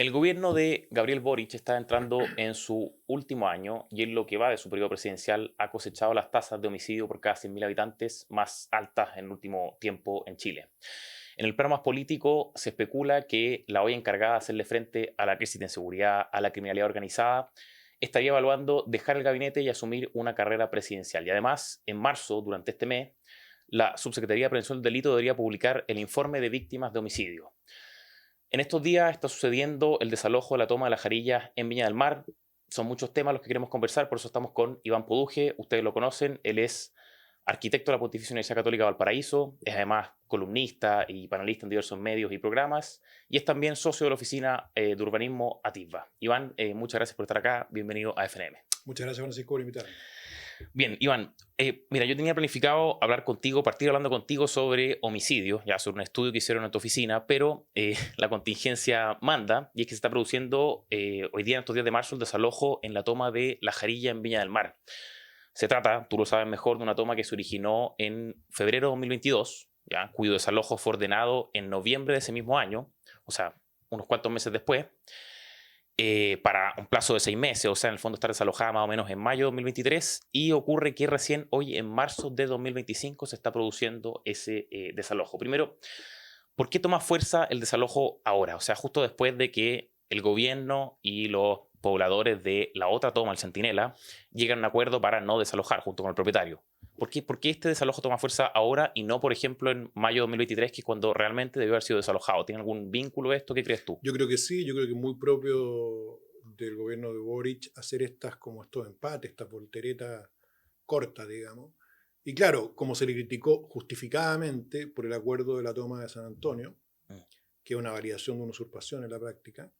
El gobierno de Gabriel Boric está entrando en su último año y en lo que va de su periodo presidencial ha cosechado las tasas de homicidio por cada 100.000 habitantes más altas en el último tiempo en Chile. En el plano más político se especula que la hoy encargada de hacerle frente a la crisis de inseguridad, a la criminalidad organizada, estaría evaluando dejar el gabinete y asumir una carrera presidencial. Y además, en marzo, durante este mes, la Subsecretaría de Prevención del Delito debería publicar el informe de víctimas de homicidio. En estos días está sucediendo el desalojo de la toma de las Jarillas en Viña del Mar. Son muchos temas los que queremos conversar, por eso estamos con Iván Poduje. Ustedes lo conocen, él es arquitecto de la Pontificia Universidad Católica de Valparaíso, es además columnista y panelista en diversos medios y programas, y es también socio de la oficina de urbanismo ATIVA. Iván, muchas gracias por estar acá, bienvenido a FNM. Muchas gracias, Francisco, por invitarme. Bien, Iván, mira, yo tenía planificado hablar contigo, partir hablando contigo sobre homicidios, ya sobre un estudio que hicieron en tu oficina, pero la contingencia manda, y es que se está produciendo hoy día, en estos días de marzo, el desalojo en la toma de La Jarilla en Viña del Mar. Se trata, tú lo sabes mejor, de una toma que se originó en febrero de 2022, ya, cuyo desalojo fue ordenado en noviembre de ese mismo año, o sea, unos cuantos meses después, para un plazo de 6 meses, o sea, en el fondo estar desalojada más o menos en mayo de 2023, y ocurre que recién hoy, en marzo de 2025, se está produciendo ese desalojo. Primero, ¿por qué toma fuerza el desalojo ahora? O sea, justo después de que el gobierno y los pobladores de la otra toma, el Centinela, llegan a un acuerdo para no desalojar junto con el propietario. ¿Por qué este desalojo toma fuerza ahora y no, por ejemplo, en mayo de 2023, que es cuando realmente debió haber sido desalojado? ¿Tiene algún vínculo esto? ¿Qué crees tú? Yo creo que sí, yo creo que es muy propio del gobierno de Boric hacer estos empates, estas volteretas cortas, digamos. Y claro, como se le criticó justificadamente por el acuerdo de la toma de San Antonio, que es una variación de una usurpación en la práctica,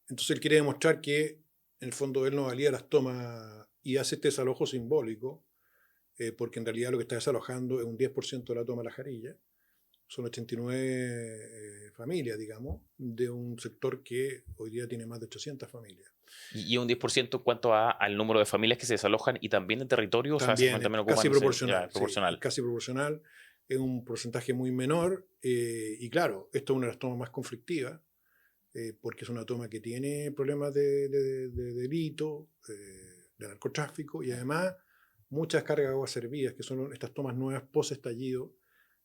entonces él quiere demostrar que en el fondo él no valía las tomas y hace este desalojo simbólico, porque en realidad lo que está desalojando es un 10% de la toma de la Jarilla. Son 89 familias, digamos, de un sector que hoy día tiene más de 800 familias. Y un 10% en cuanto al número de familias que se desalojan y también de territorio, o sea, También también es ocupan casi ya, proporcional, sí, es proporcional. casi proporcional, es un porcentaje muy menor y claro, esto es una de las tomas más conflictivas porque es una toma que tiene problemas de delito, de narcotráfico y además muchas cargas de aguas servidas, que son estas tomas nuevas post-estallido,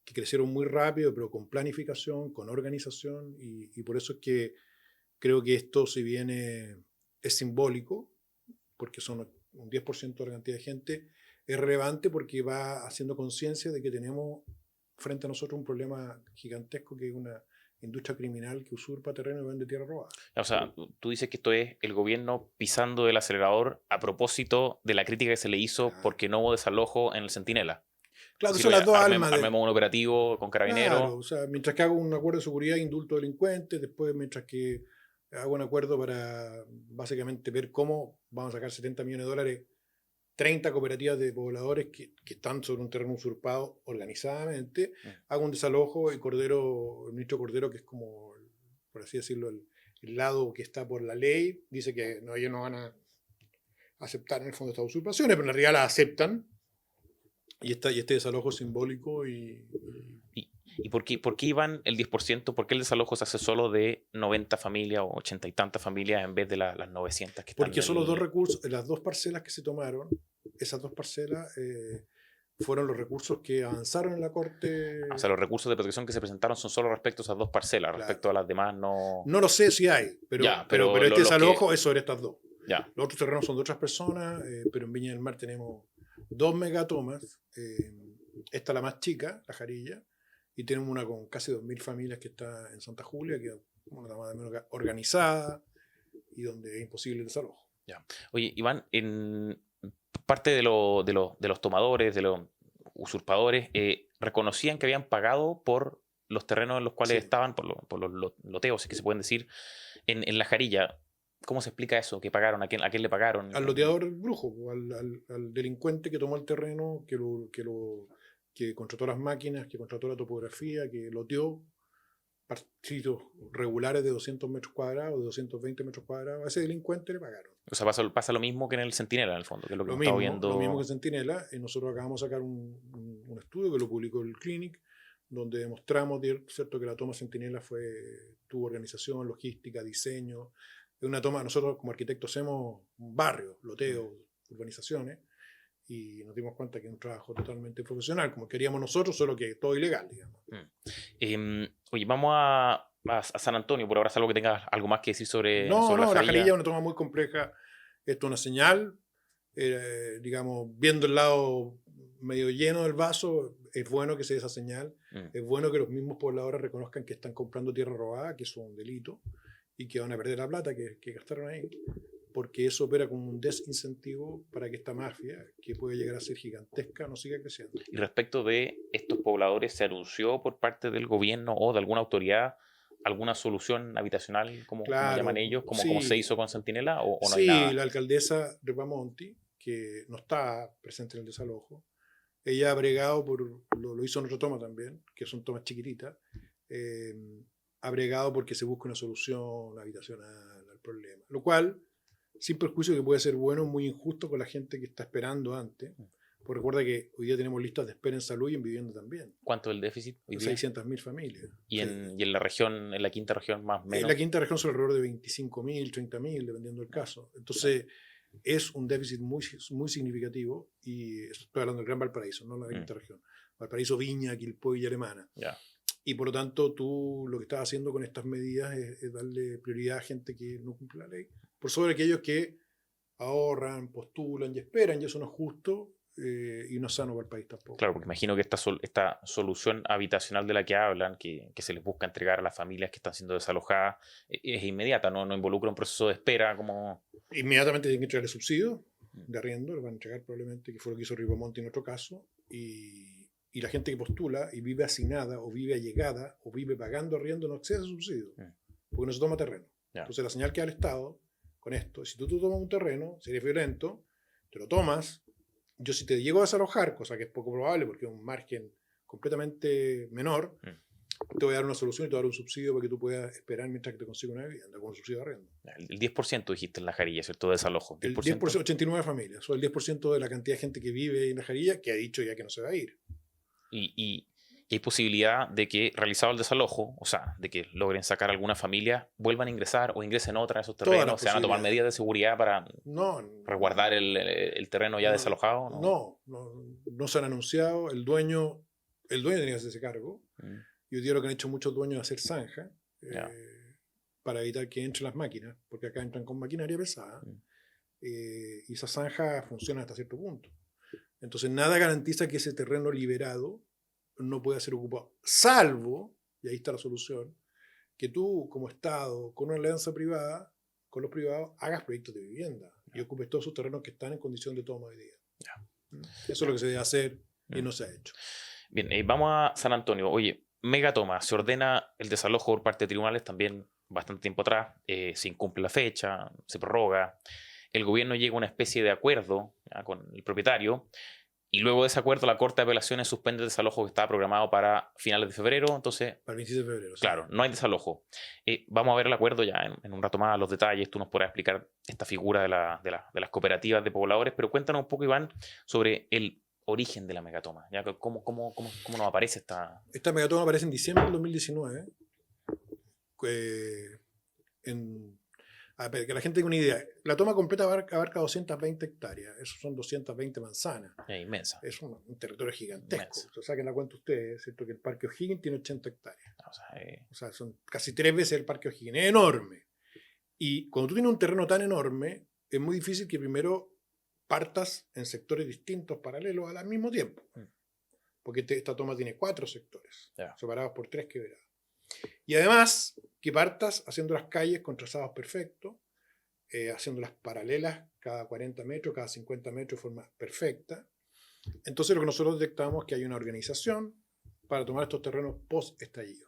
que crecieron muy rápido, pero con planificación, con organización, y por eso es que creo que esto, si bien es simbólico, porque son un 10% de la cantidad de gente, es relevante porque va haciendo conciencia de que tenemos frente a nosotros un problema gigantesco que es una industria criminal que usurpa terreno y vende tierra robada. O sea, tú dices que esto es el gobierno pisando el acelerador a propósito de la crítica que se le hizo Claro, porque no hubo desalojo en el Centinela. Es claro, decir, son oye, las dos almas armemos un operativo con carabineros. Claro, o sea, mientras que hago un acuerdo de seguridad, indulto delincuentes, después mientras que hago un acuerdo para básicamente ver cómo vamos a sacar 70 millones de dólares, 30 cooperativas de pobladores que están sobre un terreno usurpado organizadamente, hago un desalojo y Cordero, el ministro Cordero, que es como, por así decirlo, el lado que está por la ley, dice que no, ellos no van a aceptar en el fondo estas usurpaciones, pero en realidad las aceptan y este desalojo simbólico ¿Y por qué iban el 10%? ¿Por qué el desalojo se hace solo de 90 familias o 80 y tantas familias en vez de las 900 que están en porque son los dos el... recursos, las dos parcelas que se tomaron, esas dos parcelas fueron los recursos que avanzaron en la Corte. O sea, los recursos de protección que se presentaron son solo respecto a esas dos parcelas, respecto Claro. a las demás no... No lo sé si hay, Ya, pero este los que... desalojo es sobre estas dos. Ya. Los otros terrenos son de otras personas, pero en Viña del Mar tenemos dos megatomas. Esta es la más chica, la Jarilla, y tenemos una con casi 2.000 familias que está en Santa Julia, que es una toma de menos organizada y donde es imposible el desalojo. Ya. Oye, Iván, en parte de los tomadores, de los usurpadores, reconocían que habían pagado por los terrenos en los cuales Sí. estaban, por los loteos, si que se pueden decir, en La Jarilla. ¿Cómo se explica eso? ¿Qué pagaron? A quién le pagaron? Al loteador brujo, al delincuente que tomó el terreno, que contrató las máquinas, que contrató la topografía, que loteó partidos regulares de 200 metros cuadrados, de 220 metros cuadrados. A ese delincuente le pagaron. O sea, pasa lo mismo que en el Centinela, en el fondo, que es lo que Lo hemos estado mismo, lo mismo que viendo. Centinela. Nosotros acabamos de sacar un estudio que lo publicó el Clinic, donde demostramos, ¿cierto?, que la toma Centinela tuvo organización, logística, diseño. Es una toma, nosotros como arquitectos hacemos barrios, loteos, urbanizaciones, y nos dimos cuenta que es un trabajo totalmente profesional, como queríamos nosotros, solo que todo ilegal, digamos. Oye, vamos a San Antonio, por ahora, salvo que tengas algo más que decir sobre No, la la Jarilla. Jarilla es una toma muy compleja. Esto es una señal, digamos, viendo el lado medio lleno del vaso, es bueno que se dé esa señal. Es bueno que los mismos pobladores reconozcan que están comprando tierra robada, que eso es un delito, y que van a perder la plata que gastaron ahí, porque eso opera como un desincentivo para que esta mafia, que puede llegar a ser gigantesca, no siga creciendo. Y respecto de estos pobladores, ¿se anunció por parte del gobierno o de alguna autoridad alguna solución habitacional, como llaman ellos, como se hizo con Centinela, o no hay nada? Sí, la alcaldesa Ripamonti, que no está presente en el desalojo, ella ha bregado lo hizo en otra toma también, que son tomas chiquititas, ha bregado porque se busque una solución habitacional al problema, lo cual, sin perjuicio que puede ser bueno, es muy injusto con la gente que está esperando antes. Porque recuerda que hoy día tenemos listas de espera en salud y en vivienda también. ¿Cuánto es el déficit hoy día? 600.000 familias. ¿Y en la región, en la quinta región más o menos? En la quinta región son alrededor de 25.000, 30.000, dependiendo del caso. Entonces, es un déficit muy, muy significativo, y estoy hablando del Gran Valparaíso, no la quinta región. Valparaíso, Viña, Quilpué y Alemana. Y por lo tanto, tú lo que estás haciendo con estas medidas es darle prioridad a gente que no cumple la ley, por sobre aquellos que ahorran, postulan y esperan, y eso no es justo. Y no es sano para el país tampoco. Claro, porque imagino que esta solución habitacional de la que hablan, que se les busca entregar a las familias que están siendo desalojadas, es inmediata, no involucra un proceso de espera como... Inmediatamente tienen que entregarle subsidios de arriendo, lo van a entregar probablemente, que fue lo que hizo Ripamonti en otro caso, y la gente que postula y vive asignada, o vive allegada, o vive pagando arriendo, no accede a subsidio, porque no se toma terreno. Entonces la señal que da el Estado con esto, si tú tomas un terreno, si eres violento, te lo tomas. Yo, si te llego a desalojar, cosa que es poco probable porque es un margen completamente menor, te voy a dar una solución y te voy a dar un subsidio para que tú puedas esperar mientras que te consiga una vivienda con un subsidio de arriendo. El 10% dijiste en la Jarilla, ¿cierto? De desalojo. El 10%, 89 familias, o el 10% de la cantidad de gente que vive en la Jarilla, que ha dicho ya que no se va a ir. Y hay posibilidad de que, realizado el desalojo, o sea, de que logren sacar alguna familia, vuelvan a ingresar o ingresen otra a esos terrenos, se van a tomar medidas de seguridad para resguardar el terreno ya desalojado. No se han anunciado. El dueño tenía que hacerse cargo. Y hoy día lo que han hecho muchos dueños es hacer zanja para evitar que entren las máquinas, porque acá entran con maquinaria pesada, y esa zanja funciona hasta cierto punto. Entonces nada garantiza que ese terreno liberado no pueda ser ocupado, salvo, y ahí está la solución, que tú como Estado, con una alianza privada, con los privados, hagas proyectos de vivienda y ocupes todos esos terrenos que están en condición de toma hoy día. Eso es lo que se debe hacer y no se ha hecho. Bien, vamos a San Antonio. Oye, megatoma, se ordena el desalojo por parte de tribunales también bastante tiempo atrás, se incumple la fecha, se prorroga, el gobierno llega a una especie de acuerdo con el propietario, y luego de ese acuerdo la Corte de Apelaciones suspende el desalojo que estaba programado para finales de febrero. Entonces, para el 26 de febrero. Claro, no hay desalojo. Vamos a ver el acuerdo ya en un rato más, los detalles. Tú nos podrás explicar esta figura de las cooperativas de pobladores, pero cuéntanos un poco, Iván, sobre el origen de la megatoma. ¿Ya? ¿Cómo nos aparece esta...? Esta megatoma aparece en diciembre del 2019. Que la gente tenga una idea. La toma completa abarca 220 hectáreas. Eso son 220 manzanas. Es inmensa. Es un territorio gigantesco. O sea, saquen la cuenta ustedes, ¿cierto? Que el Parque O'Higgins tiene 80 hectáreas. O sea, son casi 3 veces el Parque O'Higgins. Es enorme. Y cuando tú tienes un terreno tan enorme, es muy difícil que primero partas en sectores distintos, paralelos, al mismo tiempo. Porque esta toma tiene 4 sectores, separados por 3 quebradas. Y además, que partas haciendo las calles con trazados perfectos, haciéndolas paralelas cada 40 metros, cada 50 metros de forma perfecta. Entonces lo que nosotros detectamos es que hay una organización para tomar estos terrenos post-estallido.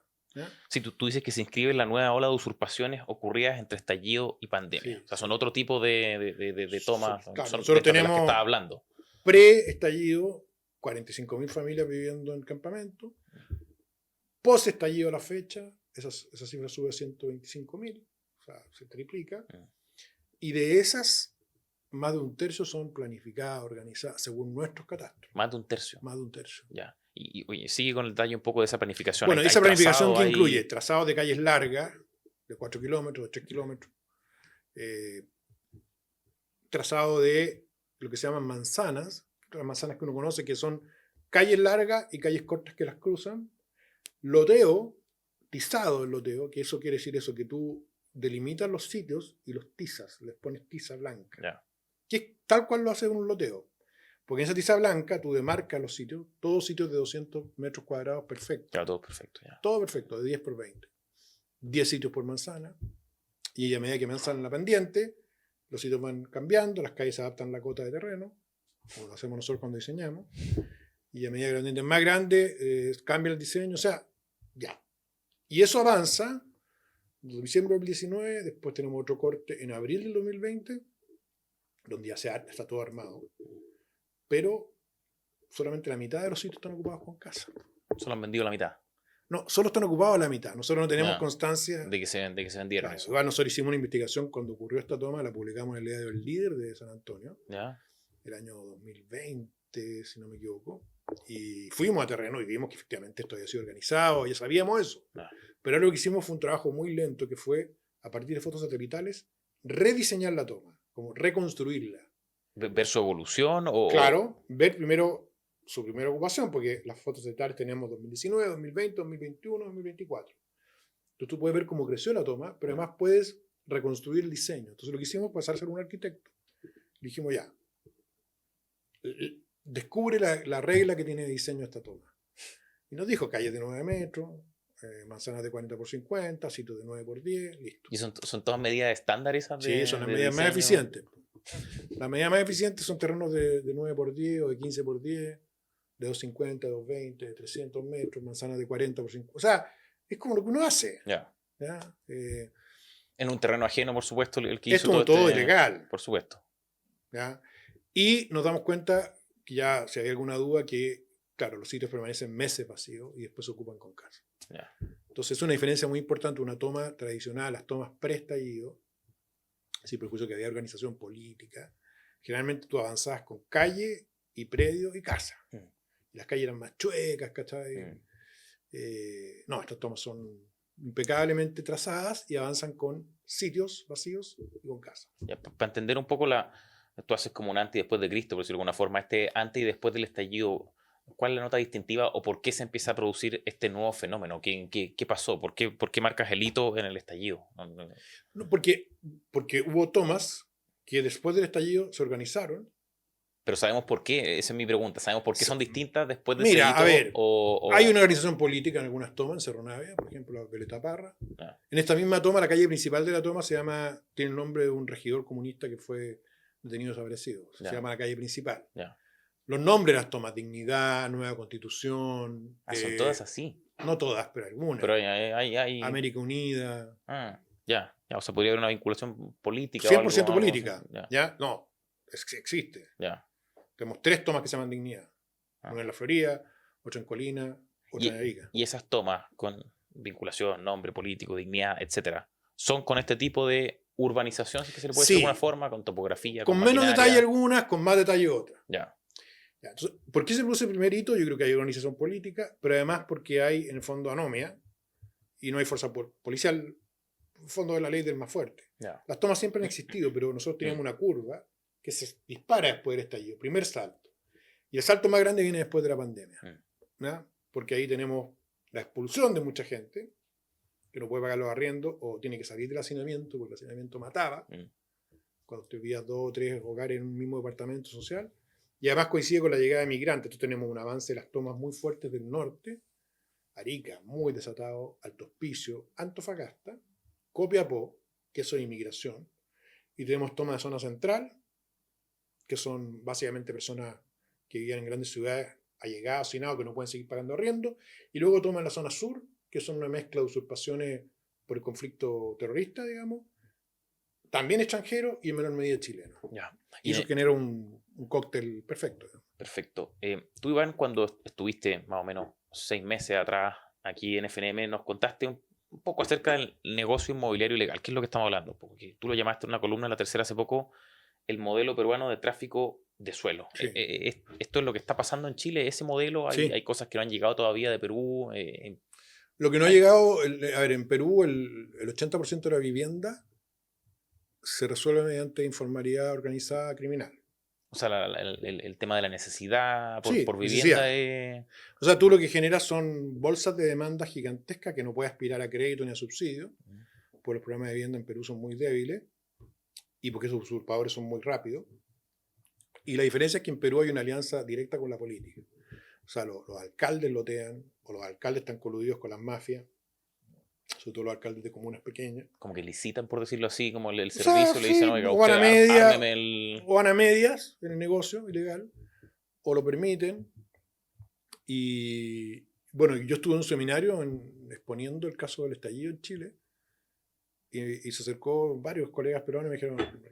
Sí, tú dices que se inscribe en la nueva ola de usurpaciones ocurridas entre estallido y pandemia. Sí, o sea, son otro tipo de tomas. Claro, son nosotros tenemos de las que estaba hablando. Pre-estallido, 45.000 familias viviendo en campamento. Post-estallido a la fecha, esa cifra sube a 125.000, o sea, se triplica. Y de esas, más de un tercio son planificadas, organizadas, según nuestros catastros. Más de un tercio. Más de un tercio. Ya. Oye, sigue con el detalle un poco de esa planificación. Bueno, ¿Hay esa planificación trazado que ahí? incluye trazado de calles largas, de 4 kilómetros, de 3 kilómetros, trazado de lo que se llaman manzanas, las manzanas que uno conoce, que son calles largas y calles cortas que las cruzan, loteo, tizado el loteo, que eso quiere decir eso, que tú delimitas los sitios y los tizas, les pones tiza blanca, Ya. que es tal cual lo hace un loteo. Porque en esa tiza blanca tú demarcas los sitios, todos sitios de 200 metros cuadrados perfectos. Claro, todo perfecto. Ya. Todo perfecto, de 10 por 20. 10 sitios por manzana. Y a medida que avanzan en la pendiente, los sitios van cambiando, las calles se adaptan a la cota de terreno, como lo hacemos nosotros cuando diseñamos. Y a medida que la pendiente es más grande, cambia el diseño, o sea, ya. Y eso avanza, en diciembre del 2019, después tenemos otro corte en abril del 2020, donde ya está todo armado. Pero solamente la mitad de los sitios están ocupados con casa. Solo han vendido la mitad. No, solo están ocupados la mitad. Nosotros no tenemos Ya. constancia De que se vendieron Claro, eso. igual nosotros hicimos una investigación cuando ocurrió esta toma, la publicamos en el diario El Líder de San Antonio, ¿Ya? el año 2020, si no me equivoco, y fuimos a terreno y vimos que efectivamente esto había sido organizado, ya sabíamos eso. Ah. Pero lo que hicimos fue un trabajo muy lento, que fue, a partir de fotos satelitales, rediseñar la toma, como reconstruirla. ¿Ver su evolución o...? Claro, ver primero su primera ocupación, porque las fotos satelitales tenemos 2019, 2020, 2021, 2024. Entonces tú puedes ver cómo creció la toma, pero además puedes reconstruir el diseño. Entonces lo que hicimos fue pasar a ser un arquitecto. Dijimos ya, descubre la regla que tiene de diseño esta toma. Y nos dijo calles de 9 metros, manzanas de 40 por 50, sitios de 9 por 10, listo. ¿Y son todas medidas estándares esas de Sí, son las de medidas más diseño? eficientes. Las medidas más eficientes son terrenos de 9 por 10 o de 15 por 10, de 250, 220, de 300 metros, manzanas de 40 por 50. O sea, es como lo que uno hace. Ya. ¿Ya? En un terreno ajeno, por supuesto, el que Es hizo como todo este... ilegal. Por supuesto. ¿Ya? Y nos damos cuenta que ya, si hay alguna duda, que, claro, los sitios permanecen meses vacíos y después se ocupan con casa. Ya. Entonces es una diferencia muy importante, una toma tradicional, las tomas pre-estallido, sin perjuicio que había organización política. Generalmente tú avanzabas con calle y predio y casa. Y las calles eran más chuecas, ¿cachai? No, estas tomas son impecablemente trazadas y avanzan con sitios vacíos y con casa. Para entender un poco tú haces como un antes y después de Cristo, por decirlo de alguna forma, este antes y después del estallido, ¿cuál es la nota distintiva o por qué se empieza a producir este nuevo fenómeno? ¿Qué pasó? ¿Por qué marcas el hito en el estallido? No, porque hubo tomas que después del estallido se organizaron. Pero sabemos por qué, esa es mi pregunta. ¿Sabemos por qué son distintas después de Mira, ese hito? a ver, hay una organización política en algunas tomas, en Cerro Navia, por ejemplo, la Violeta Parra. Ah. En esta misma toma, la calle principal de la toma tiene el nombre de un regidor comunista que fue detenido desaparecido. Se llama la calle principal. Ya. Los nombres de las tomas, Dignidad, Nueva Constitución. Son todas así. No todas, pero algunas. Pero hay... América Unida. Ya. O sea, podría haber una vinculación política. 100% algo política. así. ¿Ya? No, existe. Ya. Tenemos 3 tomas que se llaman Dignidad. Una en La Florida, otra en Colina, otra en Arica. Y esas tomas con vinculación, nombre político, dignidad, etcétera, ¿son con este tipo de urbanización, si se le puede decir de alguna forma, con topografía? Con menos maquinaria? detalle algunas, con más detalle otras. Ya. Entonces, ¿por qué se produce el primer hito? Yo creo que hay organización política, pero además porque hay en el fondo anomia y no hay fuerza policial, en el fondo de la ley del más fuerte. Ya. Las tomas siempre han existido, pero nosotros teníamos una curva que se dispara después del estallido, primer salto. Y el salto más grande viene después de la pandemia, ¿no? Porque ahí tenemos la expulsión de mucha gente que no puede pagar los arriendos o tiene que salir del hacinamiento porque el hacinamiento mataba, cuando te vivías 2 o 3 hogares en un mismo departamento social. Y además coincide con la llegada de migrantes. Entonces tenemos un avance de las tomas muy fuertes del norte, Arica, muy desatado, Alto Hospicio, Antofagasta, Copiapó, que eso es inmigración, y tenemos tomas de zona central, que son básicamente personas que vivían en grandes ciudades, allegados, hacinados, que no pueden seguir pagando arriendo, y luego toman la zona sur, que son una mezcla de usurpaciones por el conflicto terrorista, digamos, también extranjeros y en menor medida chilenos. Ya. Y eso genera un cóctel perfecto. Perfecto. Tú, Iván, cuando estuviste más o menos 6 meses atrás aquí en FNM, nos contaste un poco acerca del negocio inmobiliario ilegal. ¿Qué es lo que estamos hablando? Porque tú lo llamaste en una columna en La Tercera hace poco, el modelo peruano de tráfico de suelo. Sí. Esto es lo que está pasando en Chile, ese modelo. Sí. Hay cosas que no han llegado todavía de Perú. Lo que no ha llegado, a ver, en Perú el 80% de la vivienda se resuelve mediante informalidad organizada criminal. O sea, el tema de la necesidad Sí, por vivienda necesidad. es... O sea, tú lo que generas son bolsas de demanda gigantescas que no puede aspirar a crédito ni a subsidio, porque los programas de vivienda en Perú son muy débiles y porque esos usurpadores son muy rápidos. Y la diferencia es que en Perú hay una alianza directa con la política. O sea, los alcaldes lotean, o los alcaldes están coludidos con las mafias, sobre todo los alcaldes de comunas pequeñas. Como que licitan, por decirlo así, como el O sea, servicio, le dicen, sí, oiga, o van usted a media, ármeme el... o van a medias en el negocio ilegal, o lo permiten. Y bueno, yo estuve en un seminario exponiendo el caso del estallido en Chile, y se acercó varios colegas peruanos y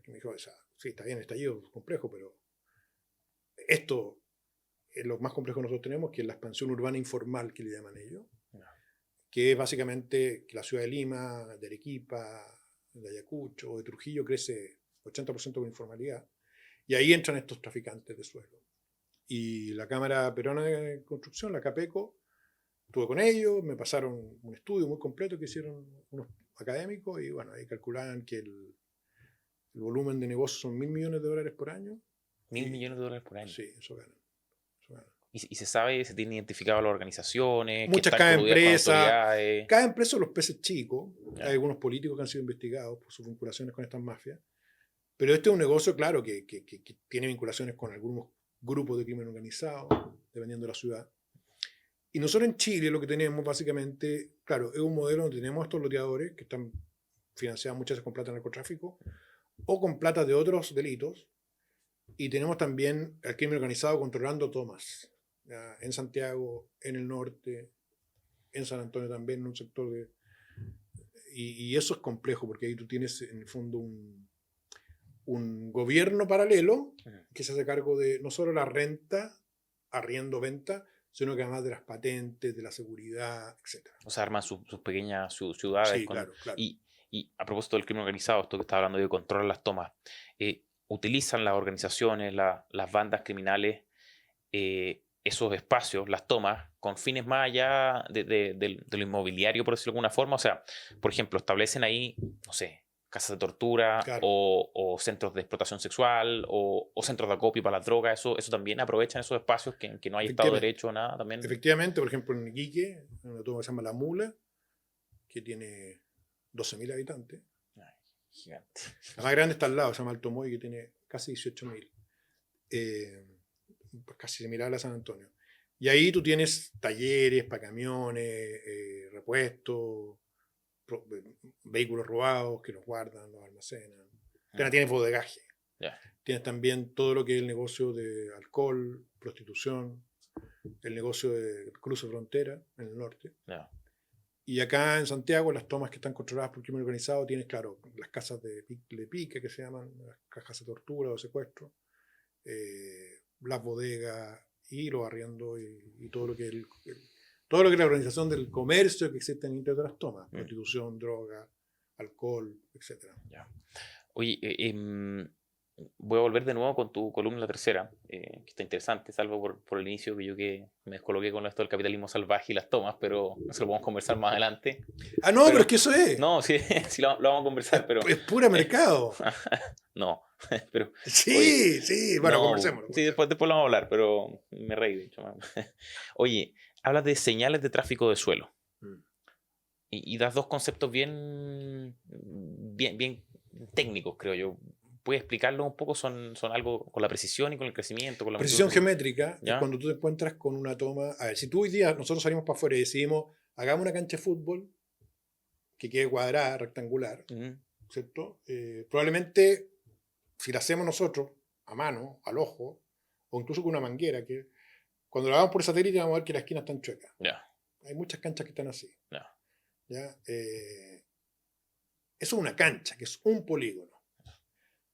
me dijo, o sea, sí, está bien, estallido es complejo, pero esto es lo más complejo que nosotros tenemos, que es la expansión urbana informal, que le llaman ellos, que es básicamente que la ciudad de Lima, de Arequipa, de Ayacucho o de Trujillo crece 80% con informalidad, y ahí entran estos traficantes de suelo. Y la Cámara Peruana de Construcción, la CAPECO, estuve con ellos, me pasaron un estudio muy completo que hicieron unos académicos, y bueno, ahí calculaban que el volumen de negocio son $1.000 millones por año. 1.000 millones de dólares por año. Sí, eso ganan. Y se sabe, se tienen identificado las organizaciones, que Muchas están cada coludidas con empresa, autoridades. cada empresa son los peces chicos. Ya. Hay algunos políticos que han sido investigados por sus vinculaciones con estas mafias. Pero este es un negocio, claro, que tiene vinculaciones con algunos grupos de crimen organizado, dependiendo de la ciudad. Y nosotros en Chile lo que tenemos básicamente, claro, es un modelo donde tenemos estos loteadores que están financiados muchas veces con plata de narcotráfico o con plata de otros delitos. Y tenemos también el crimen organizado controlando tomas. En Santiago, en el norte, en San Antonio también, en un sector de... Y eso es complejo, porque ahí tú tienes en el fondo un gobierno paralelo que se hace cargo de no solo la renta, arriendo, venta, sino que además de las patentes, de la seguridad, etc. O sea, arman sus pequeñas ciudades. Sí, claro, claro. Y a propósito del crimen organizado, esto que está hablando de controlar las tomas, utilizan las organizaciones, las bandas criminales, esos espacios, las tomas, con fines más allá de lo inmobiliario, por decirlo de alguna forma. O sea, por ejemplo, establecen ahí, no sé, casas de tortura, Claro. o centros de explotación sexual, o centros de acopio para las drogas. Eso también aprovechan esos espacios que no hay Estado de Derecho o nada. También. Efectivamente, por ejemplo, en Iquique, en una toma que se llama La Mula, que tiene 12.000 habitantes. Ay, gigante. La más grande está al lado, se llama Alto Moy, que tiene casi 18.000. Casi similar a la San Antonio. Y ahí tú tienes talleres para camiones, repuestos, vehículos robados que los guardan, los almacenan. Tienes bodegaje. Yeah. Tienes también todo lo que es el negocio de alcohol, prostitución, el negocio de cruce frontera en el norte. Yeah. Y acá en Santiago, las tomas que están controladas por crimen organizado, tienes, claro, las casas de pique, que se llaman, las casas de tortura o secuestro, las bodegas y los arriendos y todo lo que es todo lo que es la organización del comercio que existe en interior de las tomas, prostitución, droga, alcohol, etc. Yeah. Oye, voy a volver de nuevo con tu columna la tercera, que está interesante, salvo por el inicio, que yo que me descoloqué con esto del capitalismo salvaje y las tomas, pero eso lo podemos conversar más adelante. Ah, no, pero es que eso es. No, sí, sí lo vamos a conversar, pero... Es pura mercado. No, pero... Sí, oye, sí, bueno, no, conversemos. Sí, después lo vamos a hablar, pero me reí, de hecho. Oye, hablas de señales de tráfico de suelo. Y das dos conceptos bien técnicos, creo yo. ¿Puedes explicarlo un poco? ¿Son algo con la precisión y con el crecimiento? Con la precisión geométrica ¿ya? Es cuando tú te encuentras con una toma. A ver, si tú hoy día nosotros salimos para afuera y decidimos, hagamos una cancha de fútbol que quede cuadrada, rectangular, ¿cierto? Probablemente, si la hacemos nosotros, a mano, al ojo, o incluso con una manguera, que cuando la hagamos por satélite vamos a ver que las esquinas están chuecas. Hay muchas canchas que están así. ¿Ya? Eso es una cancha, que es un polígono.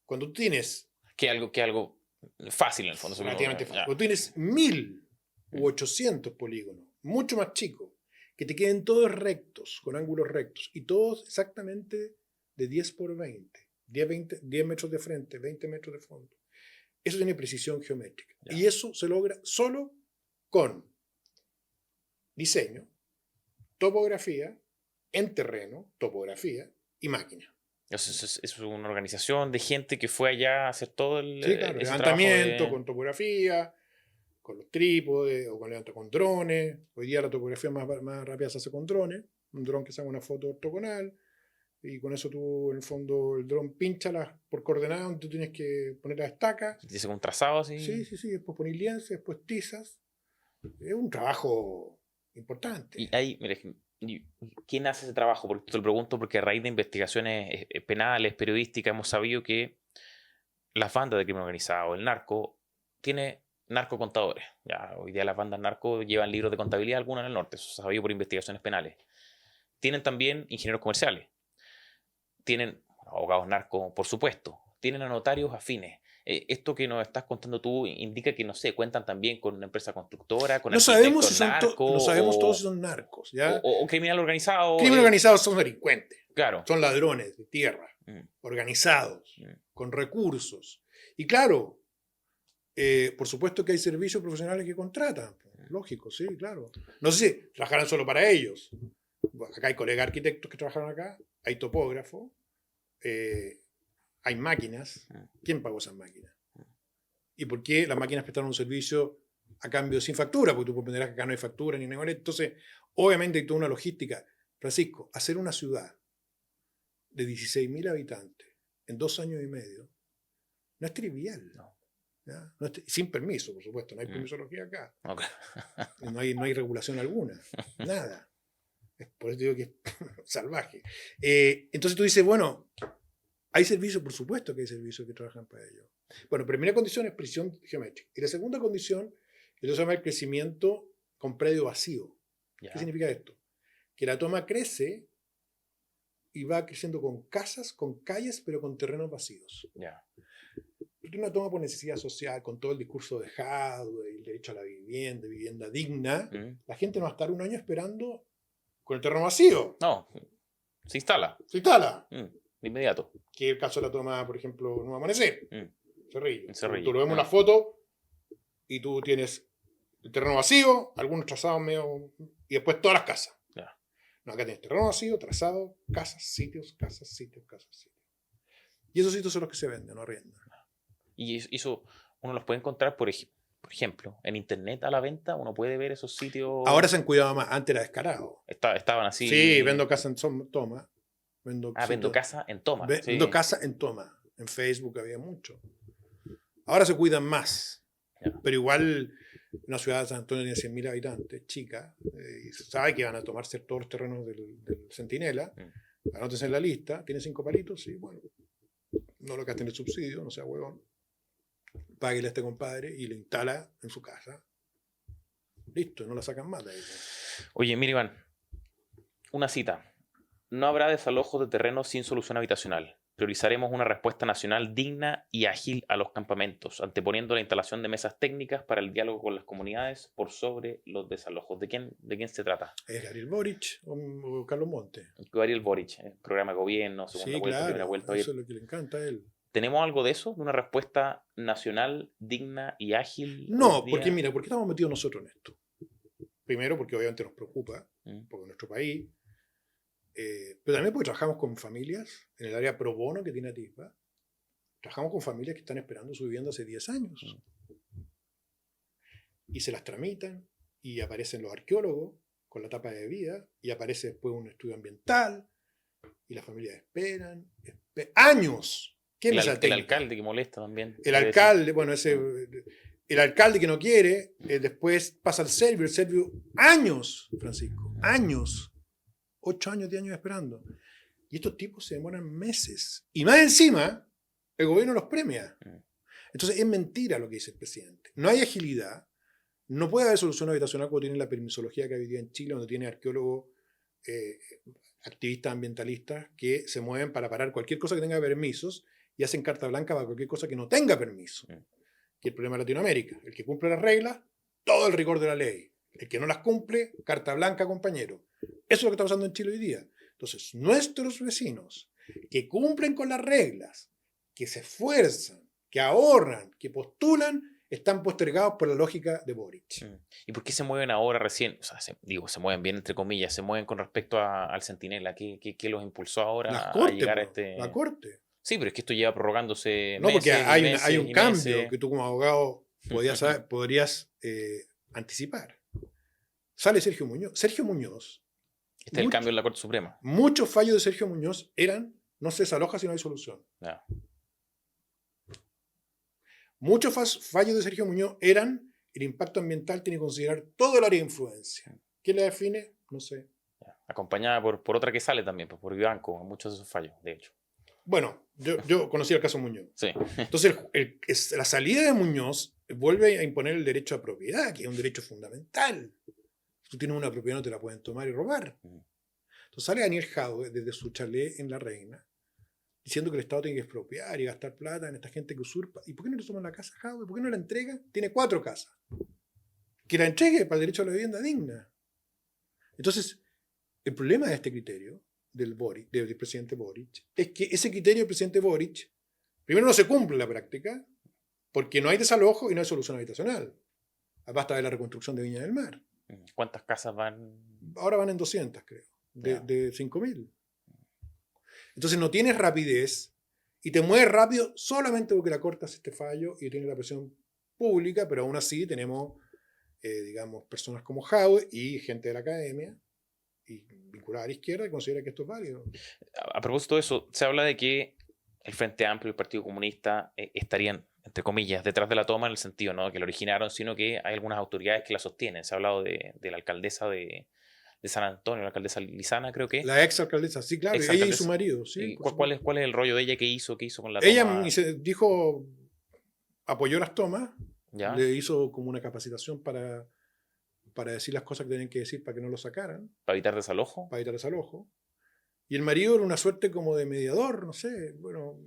Cuando tú tienes... Que algo fácil en el fondo. Relativamente fácil. Cuando tienes 1.000 u 800 polígonos, mucho más chicos, que te queden todos rectos, con ángulos rectos, y todos exactamente de 10 por 20, 10 metros de frente, 20 metros de fondo. Eso tiene precisión geométrica. Ya. Y eso se logra solo con diseño, topografía, en terreno, topografía y máquina. Es una organización de gente que fue allá a hacer todo Sí, claro, ese levantamiento trabajo con topografía, con los trípodes o con drones. Hoy día la topografía más rápida se hace con drones. Un dron que saca una foto ortogonal y con eso tú, en el fondo, el dron pincha por coordenadas donde tú tienes que poner las estacas. Dice un trazado así. Sí, después pones lienzos, después tizas. Es un trabajo importante. Y ahí, mira, ¿quién hace ese trabajo? Porque te lo pregunto porque a raíz de investigaciones penales, periodísticas, hemos sabido que las bandas de crimen organizado, el narco, tiene narcocontadores. Ya, hoy día las bandas narco llevan libros de contabilidad, algunas en el norte, eso se ha sabido por investigaciones penales. Tienen también ingenieros comerciales, tienen abogados narco, por supuesto, tienen a notarios afines. Esto que nos estás contando tú indica que, no sé, cuentan también con una empresa constructora, con No sabemos, arquitectos narcos, no sabemos todos si son narcos. ¿ya? O criminal organizado. Crimen organizado son delincuentes. Claro. Son ladrones de tierra, organizados, con recursos. Y claro, por supuesto que hay servicios profesionales que contratan. Lógico, sí, claro. No sé si trabajarán solo para ellos. Acá hay colegas arquitectos que trabajaron acá, hay topógrafos, hay máquinas. ¿Quién pagó esas máquinas? ¿Y por qué las máquinas prestaron un servicio a cambio sin factura? Porque tú comprenderás que acá no hay factura ni nada. Entonces, obviamente hay toda una logística. Francisco, hacer una ciudad de 16.000 habitantes en 2 años y medio no es trivial. No. No es sin permiso, por supuesto. No hay permisología acá. Okay. No hay regulación alguna. Nada. Por eso digo que es salvaje. Entonces tú dices, bueno, hay servicios, por supuesto que hay servicios que trabajan para ello. Bueno, primera condición es precisión geométrica. Y la segunda condición es lo que se llama el crecimiento con predio vacío. Ya. ¿Qué significa esto? Que la toma crece y va creciendo con casas, con calles, pero con terrenos vacíos. Ya. Una toma por necesidad social, con todo el discurso de Hadwe, el derecho a la vivienda digna, la gente no va a estar un año esperando con el terreno vacío. No, se instala. Se instala. De inmediato. Que es el caso de la toma, por ejemplo, Nuevo Amanecer. Cerrillo. Tú lo vemos en la foto y tú tienes el terreno vacío, algunos trazados medio, y después todas las casas. Ya. No, acá tienes terreno vacío, trazado, casas, sitios, casas, sitios, casas, sitios. Y esos sitios son los que se venden, no arriendan. Y eso uno los puede encontrar, por ejemplo, en internet a la venta, uno puede ver esos sitios. Ahora se han cuidado más, antes era descarado. Estaban así. Sí, vendo casa en toma. Vendo casa en toma. Vendo casa en toma. En Facebook había mucho. Ahora se cuidan más. Ya. Pero igual una ciudad de San Antonio tiene 100.000 habitantes, chica, y se sabe que van a tomarse todos los terrenos del Centinela. Anótense en la lista, tiene 5 palitos, sí, bueno. No lo gasten el subsidio, no sea huevón. Páguele a este compadre y lo instala en su casa. Listo, no la sacan más de ahí. Oye, mira, Iván, una cita. No habrá desalojos de terrenos sin solución habitacional. Priorizaremos una respuesta nacional digna y ágil a los campamentos, anteponiendo la instalación de mesas técnicas para el diálogo con las comunidades por sobre los desalojos. ¿De quién se trata? ¿Es Gabriel Boric o Carlos Montes? Gabriel Boric, programa de gobierno, segunda vuelta, claro, primera vuelta. Eso es lo que le encanta a él. ¿Tenemos algo de eso? ¿De una respuesta nacional, digna y ágil? No, porque mira, ¿por qué estamos metidos nosotros en esto? Primero, porque obviamente nos preocupa, porque nuestro país, pero también porque trabajamos con familias en el área pro bono que tiene Atisba. Trabajamos con familias que están esperando su vivienda hace 10 años. Y se las tramitan, y aparecen los arqueólogos con la tapa de vida, y aparece después un estudio ambiental, y las familias esperan años. ¿Quién es el alcalde que molesta también? El alcalde, bueno, el alcalde que no quiere, después pasa al Servio, años, Francisco, años, 8 años, 10 años esperando. Y estos tipos se demoran meses. Y más encima, el gobierno los premia. Entonces es mentira lo que dice el presidente. No hay agilidad, no puede haber solución habitacional cuando tiene la permisología que hay hoy día en Chile, donde tiene arqueólogos, activistas ambientalistas que se mueven para parar cualquier cosa que tenga permisos y hacen carta blanca para cualquier cosa que no tenga permiso. Que es el problema de Latinoamérica. El que cumple las reglas, todo el rigor de la ley. El que no las cumple, carta blanca, compañero. Eso es lo que está pasando en Chile hoy día. Entonces, nuestros vecinos que cumplen con las reglas, que se esfuerzan, que ahorran, que postulan, están postergados por la lógica de Boric. ¿Y por qué se mueven ahora recién? O sea, se mueven bien entre comillas, se mueven con respecto al Centinela. ¿Qué los impulsó ahora a llegar a este...? La Corte. Sí, pero es que esto lleva prorrogándose No, porque meses hay un cambio meses. que tú como abogado podrías anticipar. Sale Sergio Muñoz. Sergio Muñoz. Este es el cambio en la Corte Suprema. Muchos fallos de Sergio Muñoz eran, no se desaloja si no hay solución. Ya. Muchos fallos de Sergio Muñoz eran, el impacto ambiental tiene que considerar todo el área de influencia. ¿Quién la define? No sé. Ya. Acompañada por otra que sale también, por Vivanco, en muchos de esos fallos, de hecho. Bueno, yo conocí el caso Muñoz. Sí. Entonces, la salida de Muñoz vuelve a imponer el derecho a propiedad, que es un derecho fundamental. Si tú tienes una propiedad, no te la pueden tomar y robar. Entonces sale Daniel Jadwe desde su chalet en La Reina, diciendo que el Estado tiene que expropiar y gastar plata en esta gente que usurpa. ¿Y por qué no le toman la casa a Jadwe? ¿Por qué no la entrega? Tiene 4 casas. Que la entregue para el derecho a la vivienda digna. Entonces, el problema de este criterio del presidente Boric es que ese criterio del presidente Boric, primero no se cumple en la práctica, porque no hay desalojo y no hay solución habitacional. Basta de la reconstrucción de Viña del Mar. ¿Cuántas casas van? Ahora van en 200, creo, de 5.000. Entonces no tienes rapidez y te mueves rápido solamente porque la Corte hace este fallo y tiene la presión pública, pero aún así tenemos, digamos, personas como Jadwe y gente de la academia y vinculada a la izquierda que considera que esto es válido. A propósito de eso, se habla de que el Frente Amplio y el Partido Comunista estarían, entre comillas, detrás de la toma, en el sentido no que la originaron, sino que hay algunas autoridades que la sostienen. Se ha hablado de la alcaldesa de San Antonio, la alcaldesa Lizana, creo que. La ex alcaldesa, sí, claro, ella y su marido. Sí, ¿Cuál es el rollo de ella? ¿Qué hizo con la toma? Ella dijo, apoyó las tomas, ¿Ya? Le hizo como una capacitación para decir las cosas que tenían que decir para que no lo sacaran. ¿Para evitar desalojo? Para evitar desalojo. Y el marido era una suerte como de mediador, no sé. Bueno,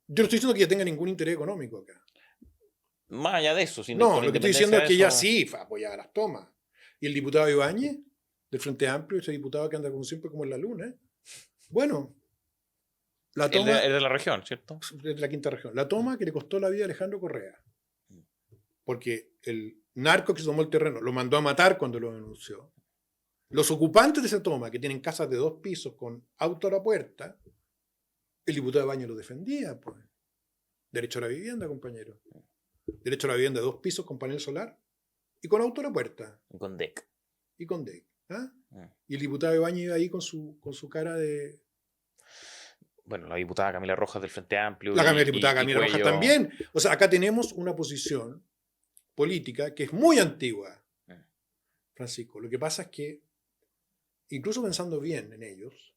yo no estoy diciendo que ella tenga ningún interés económico acá. Más allá de eso. No, lo que estoy diciendo es que ella sí apoyaba las tomas. Y el diputado Ibáñez, del Frente Amplio, ese diputado que anda como siempre como en la luna. Bueno, la toma... Es de la región, ¿cierto? De la quinta región. La toma que le costó la vida a Alejandro Correa. Porque el narco que se tomó el terreno lo mandó a matar cuando lo denunció. Los ocupantes de esa toma, que tienen casas de 2 pisos con auto a la puerta, el diputado Ibáñez lo defendía, pues. Derecho a la vivienda, compañero. Derecho a la vivienda de 2 pisos con panel solar y con auto a la puerta. Y con DEC. Y con DEC. ¿Ah? Y el diputado Ibáñez iba ahí con su cara de... Bueno, la diputada Camila Rojas del Frente Amplio. La diputada Camila Rojas también. O sea, acá tenemos una posición política que es muy antigua, Francisco. Lo que pasa es que, incluso pensando bien en ellos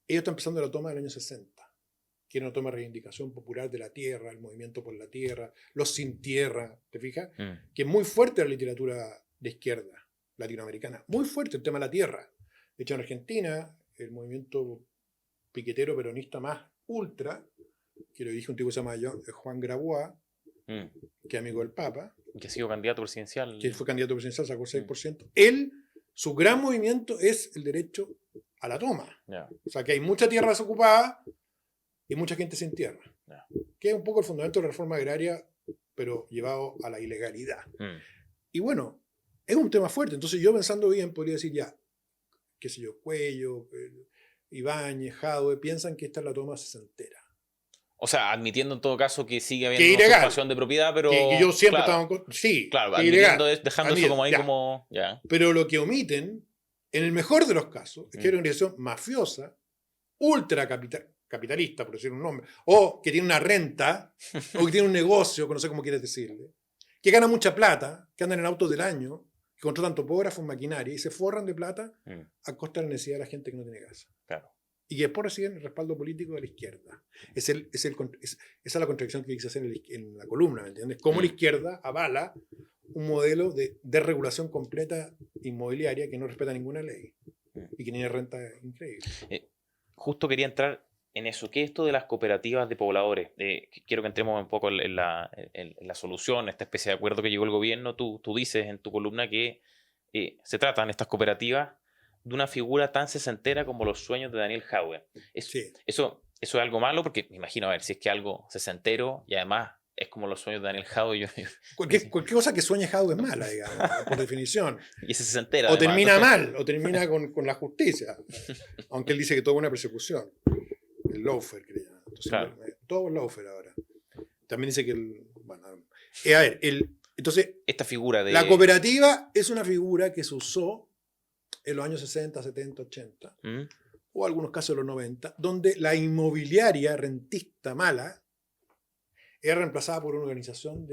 están empezando la toma del año 60, que era una toma de reivindicación popular de la tierra, el movimiento por la tierra, los sin tierra, ¿te fijas? Que es muy fuerte la literatura de izquierda latinoamericana, muy fuerte el tema de la tierra. De hecho, en Argentina, el movimiento piquetero peronista más ultra, que lo dirige un tipo que se llama Juan Grabois, que es amigo del Papa, que ha sido candidato presidencial. Que fue candidato presidencial, sacó 6%. Su gran movimiento es el derecho a la toma. O sea, que hay mucha tierra desocupada y mucha gente sin tierra. Que es un poco el fundamento de la reforma agraria, pero llevado a la ilegalidad. Y bueno, es un tema fuerte. Entonces yo pensando bien podría decir ya, qué sé yo, Cuello, Ibáñez, Jadwe, piensan que esta es la toma sesentera. O sea, admitiendo en todo caso que sigue habiendo una usurpación de propiedad, pero... Que yo siempre estaba en... Sí, claro, admitiendo, dejando eso como ahí como... Ya. Pero lo que omiten, en el mejor de los casos, es que hay una organización mafiosa, ultracapitalista, por decir un nombre, o que tiene una renta, o que tiene un negocio, que no sé cómo quieres decirle, que gana mucha plata, que andan en autos del año, que contratan topógrafos, maquinaria, y se forran de plata a costa de la necesidad de la gente que no tiene casa. Claro. Y que después reciben el respaldo político de la izquierda. Esa es la contradicción que quise hacer en la columna, ¿me entiendes? Cómo la izquierda avala un modelo de desregulación completa inmobiliaria que no respeta ninguna ley y que tiene renta increíble. Justo quería entrar en eso. ¿Qué es esto de las cooperativas de pobladores? Quiero que entremos un poco en la solución, esta especie de acuerdo que llegó el gobierno. Tú dices en tu columna que se tratan estas cooperativas de una figura tan sesentera como los sueños de Daniel Jadwe. Sí. Eso es algo malo porque me imagino, a ver, si es que algo sesentero y además es como los sueños de Daniel Jadwe. Cualquier cosa que sueñe Jadwe es mala, digamos, por definición. Y ese se entera. O además, termina entonces, mal, o termina con la justicia. Aunque él dice que todo es una persecución. El lawfare, que le llaman. Entonces, Claro. todo es lawfare ahora. También dice que bueno, a ver, entonces, esta figura de... la cooperativa es una figura que se usó en los años 60, 70, 80, ¿Mm? o algunos casos de los 90, donde la inmobiliaria rentista mala era reemplazada por una organización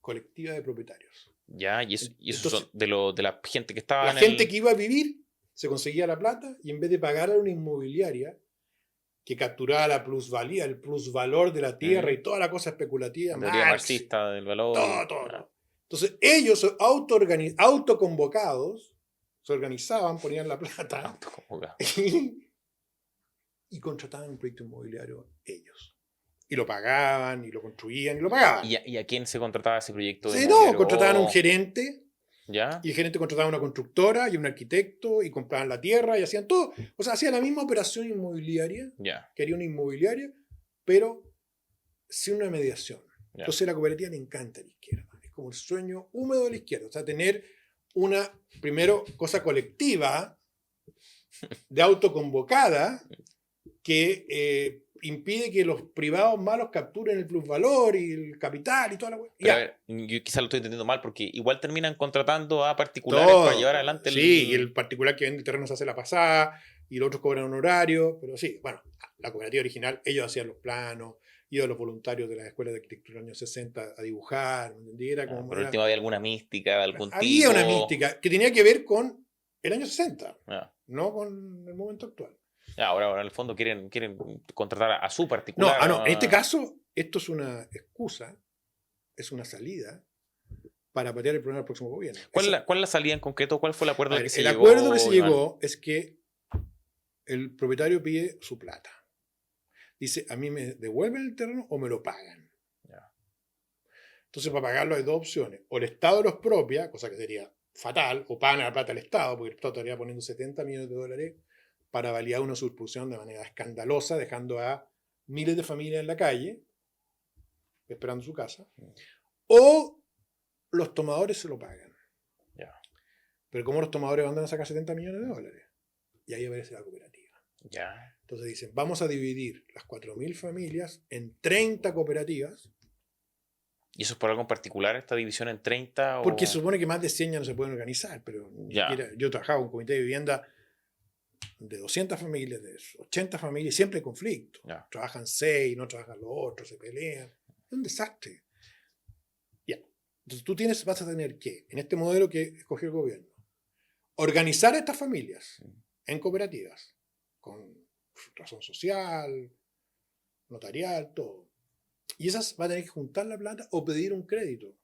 colectiva de propietarios. Ya, y eso Entonces, son de la gente que estaba la en gente el... que iba a vivir se conseguía la plata y en vez de pagar a una inmobiliaria que capturaba la plusvalía, el plusvalor de la tierra y toda la cosa especulativa, La teoría Marx, marxista del valor. todo. Entonces ellos autoconvocados se organizaban, ponían la plata y contrataban un proyecto inmobiliario ellos. Y lo pagaban, y lo construían, y lo pagaban. ¿Y a quién se contrataba ese proyecto de Sí, inmobiliario? no, contrataban a un gerente, ¿Ya? y el gerente contrataba a una constructora y un arquitecto, y compraban la tierra, y hacían todo. O sea, hacían la misma operación inmobiliaria, Ya. que haría una inmobiliaria, pero sin una mediación. Ya. Entonces la cooperativa le encanta a la izquierda. Es como el sueño húmedo de la izquierda. O sea, tener una, primero, cosa colectiva, de autoconvocada, que impide que los privados malos capturen el plusvalor y el capital y toda la cosa. Pero a ver, yo quizás lo estoy entendiendo mal porque igual terminan contratando a particulares para llevar adelante el... Sí, y el particular que vende el terreno se hace la pasada y los otros cobran un horario, pero sí, bueno, la cooperativa original, ellos hacían los planos, iban los voluntarios de las escuelas de arquitectura de los años 60 a dibujar, ¿me entendí? Era como, Por último, había alguna mística de algún había tipo. una mística que tenía que ver con el año 60, Ya. no con el momento actual. Ya, ahora en el fondo quieren contratar a su No, particular. no, en este caso, esto es una excusa, es una salida para patear el problema del próximo gobierno. ¿Cuál es la salida en concreto? ¿Cuál fue el acuerdo al que se el llegó? acuerdo que se Iván? llegó es que el propietario pide su plata. Dice, a mí me devuelven el terreno o me lo pagan. Ya. Entonces, para pagarlo hay dos opciones. O el Estado lo expropia, cosa que sería fatal, o pagan la plata al Estado, porque el Estado estaría poniendo 70 millones de dólares para validar una usurpación de manera escandalosa, dejando a miles de familias en la calle, esperando su casa. O los tomadores se lo pagan. Ya. Pero ¿cómo los tomadores van a sacar 70 millones de dólares? Y ahí aparece la cooperativa. Ya. Entonces dicen, vamos a dividir las 4.000 familias en 30 cooperativas. ¿Y eso es por algo en particular, esta división en 30? Porque se supone que más de 100 ya no se pueden organizar, pero ni Ya. siquiera, yo trabajaba en un comité de vivienda de 200 familias, de 80 familias, siempre hay conflicto. Ya. Trabajan 6, no trabajan los otros, se pelean. Es un desastre. Ya. Entonces tú vas a tener que, en este modelo que escogió el gobierno, organizar a estas familias en cooperativas, con razón social, notarial, todo. Y esas van a tener que juntar la plata o pedir un crédito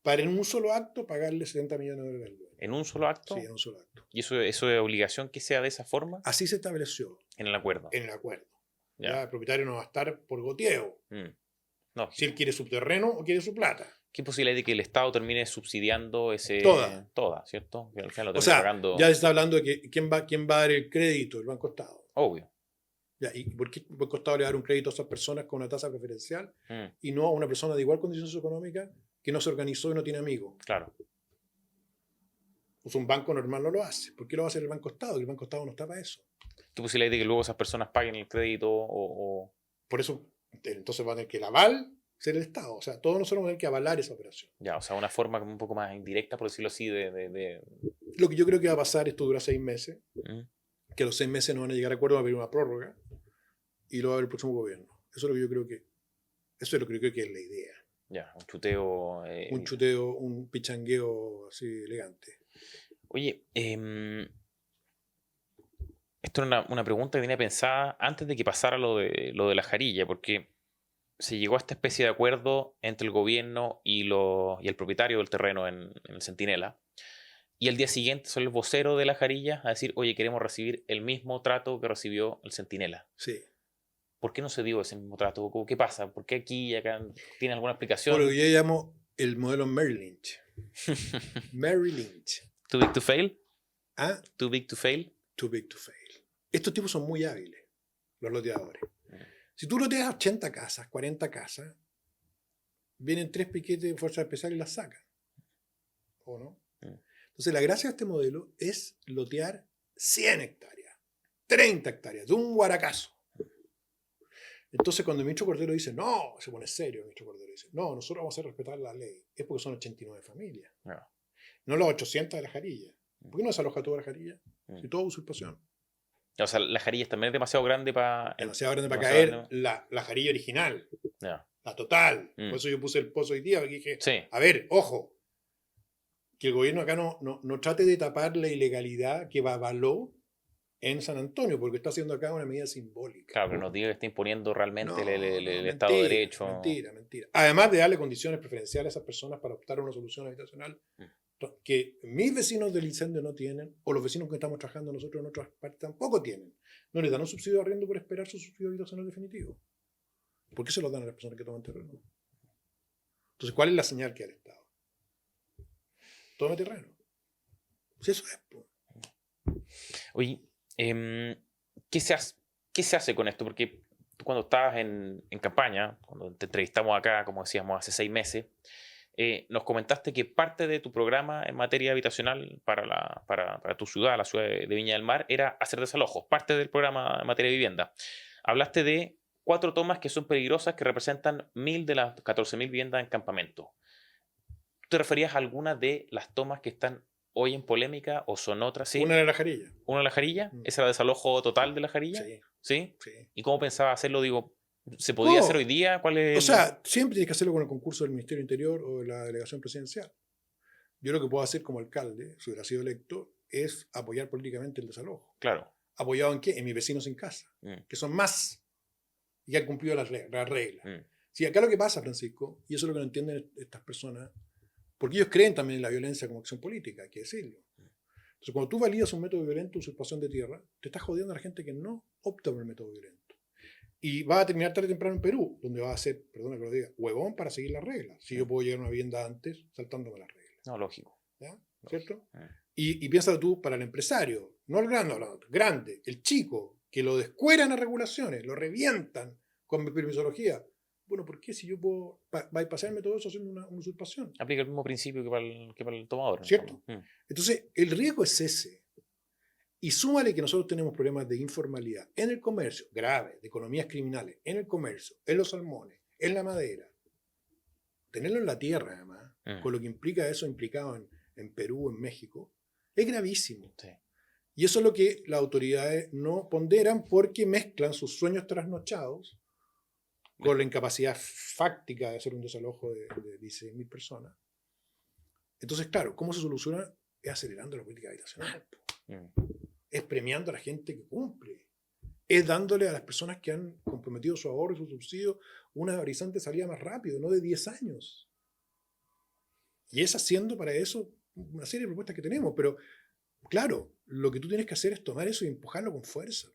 para en un solo acto pagarle 70 millones de dólares al dueño. ¿En un solo acto? Sí, en un solo acto. ¿Y eso es obligación que sea de esa forma? Así se estableció En el acuerdo. en el acuerdo. Ya. Ya el propietario no va a estar por goteo. No, Si él quiere su terreno o quiere su plata. ¿qué posibilidad hay de que el Estado termine subsidiando ese... Toda. ¿Cierto? Que al final lo O termine sea, pagando... ya se está hablando de que quién va a dar el crédito, el Banco Estado. Obvio. Ya, ¿y por qué el Banco Estado le va a dar un crédito a esas personas con una tasa preferencial Mm, y no a una persona de igual condición socioeconómica que no se organizó y no tiene amigos? claro. Pues un banco normal no lo hace. ¿Por qué lo va a hacer el Banco Estado? El Banco Estado no está para eso. ¿Qué posibilidad hay de que luego esas personas paguen el crédito o... Por eso, entonces va a tener que el aval ser el Estado. O sea, todos nosotros vamos a tener que avalar esa operación. Ya, o sea, una forma como un poco más indirecta, por decirlo así, Lo que yo creo que va a pasar, esto dura 6 meses, ¿Mm? que a los 6 meses no van a llegar a acuerdo, va a haber una prórroga y lo va a haber el próximo gobierno. Eso es lo que yo creo que, eso es lo que yo creo que es la idea. Ya, un chuteo... Un chuteo, un pichangueo así elegante. Oye, esto era una pregunta que tenía pensada antes de que pasara lo de la jarilla, porque se llegó a esta especie de acuerdo entre el gobierno y el propietario del terreno en el Centinela, y el día siguiente son los voceros de la jarilla a decir, oye, queremos recibir el mismo trato que recibió el Centinela. Sí. ¿Por qué no se dio ese mismo trato? ¿Qué pasa? ¿Por qué aquí y acá? ¿Tiene alguna explicación? Por lo que yo llamo el modelo Merrill Lynch. Merrill Lynch. ¿Too big to fail? ¿Ah? ¿Too big to fail? Too big to fail. Estos tipos son muy hábiles, los loteadores. Si tú loteas 80 casas, 40 casas, vienen 3 piquetes de fuerza especial y las sacan. ¿O no? Mm. Entonces, la gracia de este modelo es lotear 100 hectáreas, 30 hectáreas, de un guaracazo. Entonces, cuando el ministro Cordero dice, no, se pone serio el ministro Cordero, dice, no, nosotros vamos a hacer respetar la ley, es porque son 89 familias, No. no las 800 de la Jarilla. ¿Por qué no desaloja toda la Jarilla? Si todo usurpación. O sea, la Jarilla también es demasiado grande para... Demasiado grande para demasiado caer grande. la Jarilla original, Ya. la total. Mm. Por eso yo puse el pozo hoy día, porque dije, Sí. a ver, ojo, que el gobierno acá no trate de tapar la ilegalidad que avaló en San Antonio, porque está haciendo acá una medida simbólica. Claro, que nos diga que está imponiendo realmente No, el mentira, Estado de Derecho. Mentira. Además de darle condiciones preferenciales a esas personas para optar a una solución habitacional que mis vecinos del incendio no tienen, o los vecinos que estamos trabajando nosotros en otras partes tampoco tienen. No les dan un subsidio de arriendo por esperar su subsidio habitacional definitivo. ¿Por qué se lo dan a las personas que toman terreno? Entonces, ¿cuál es la señal que da el Estado? Toma terreno. Pues eso es. Pues. Oye, ¿qué se hace con esto? Porque tú cuando estabas en campaña, cuando te entrevistamos acá, como decíamos, hace 6 meses, nos comentaste que parte de tu programa en materia habitacional para tu ciudad, la ciudad de Viña del Mar, era hacer desalojos, parte del programa en materia de vivienda. Hablaste de 4 tomas que son peligrosas, que representan 1.000 de las 14.000 viviendas en campamento. ¿Te referías a alguna de las tomas que están hoy en polémica o son otras? ¿Sí? Una de la Jarilla. ¿Una de la Jarilla? ¿Ese era el desalojo total de la Jarilla? Sí. ¿Sí? Sí. ¿Y cómo pensaba hacerlo? Digo, ¿se podía hacer hoy día? ¿Cuál es o sea, siempre tienes que hacerlo con el concurso del Ministerio del Interior o de la delegación presidencial. Yo lo que puedo hacer como alcalde, si hubiera sido electo, es apoyar políticamente el desalojo. Claro. ¿Apoyado en qué? En mis vecinos en casa, que son más y que han cumplido las reglas. Sí, acá lo que pasa, Francisco, y eso es lo que no entienden estas personas, porque ellos creen también en la violencia como acción política, hay que decirlo. Entonces, cuando tú validas un método violento, usurpación de tierra, te estás jodiendo a la gente que no opta por el método violento. Y va a terminar tarde o temprano en Perú, donde va a ser, perdona que lo diga, huevón para seguir las reglas. Si yo puedo llegar a una vivienda antes, saltándome las reglas. No, lógico. ¿Ya? ¿Cierto? Y piénsalo tú para el empresario, no el grande, grande, el chico, que lo descueran a regulaciones, lo revientan con permisología. Bueno, ¿por qué si yo puedo bypassarme todo eso haciendo una usurpación? Aplica el mismo principio que para el tomador. ¿Cierto? Entonces, el riesgo es ese. Y súmale que nosotros tenemos problemas de informalidad en el comercio, grave, de economías criminales, en el comercio, en los salmones, en la madera. Tenerlo en la tierra, además, con lo que implica eso implicado en Perú, en México, es gravísimo. Sí. Y eso es lo que las autoridades no ponderan porque mezclan sus sueños trasnochados con la incapacidad fáctica de hacer un desalojo de 16.000 personas. Entonces, claro, ¿cómo se soluciona? Es acelerando la política habitacional. Es premiando a la gente que cumple. Es dándole a las personas que han comprometido su ahorro y su subsidio una horizonte de salida más rápido, no de 10 años. Y es haciendo para eso una serie de propuestas que tenemos. Pero, claro, lo que tú tienes que hacer es tomar eso y empujarlo con fuerza,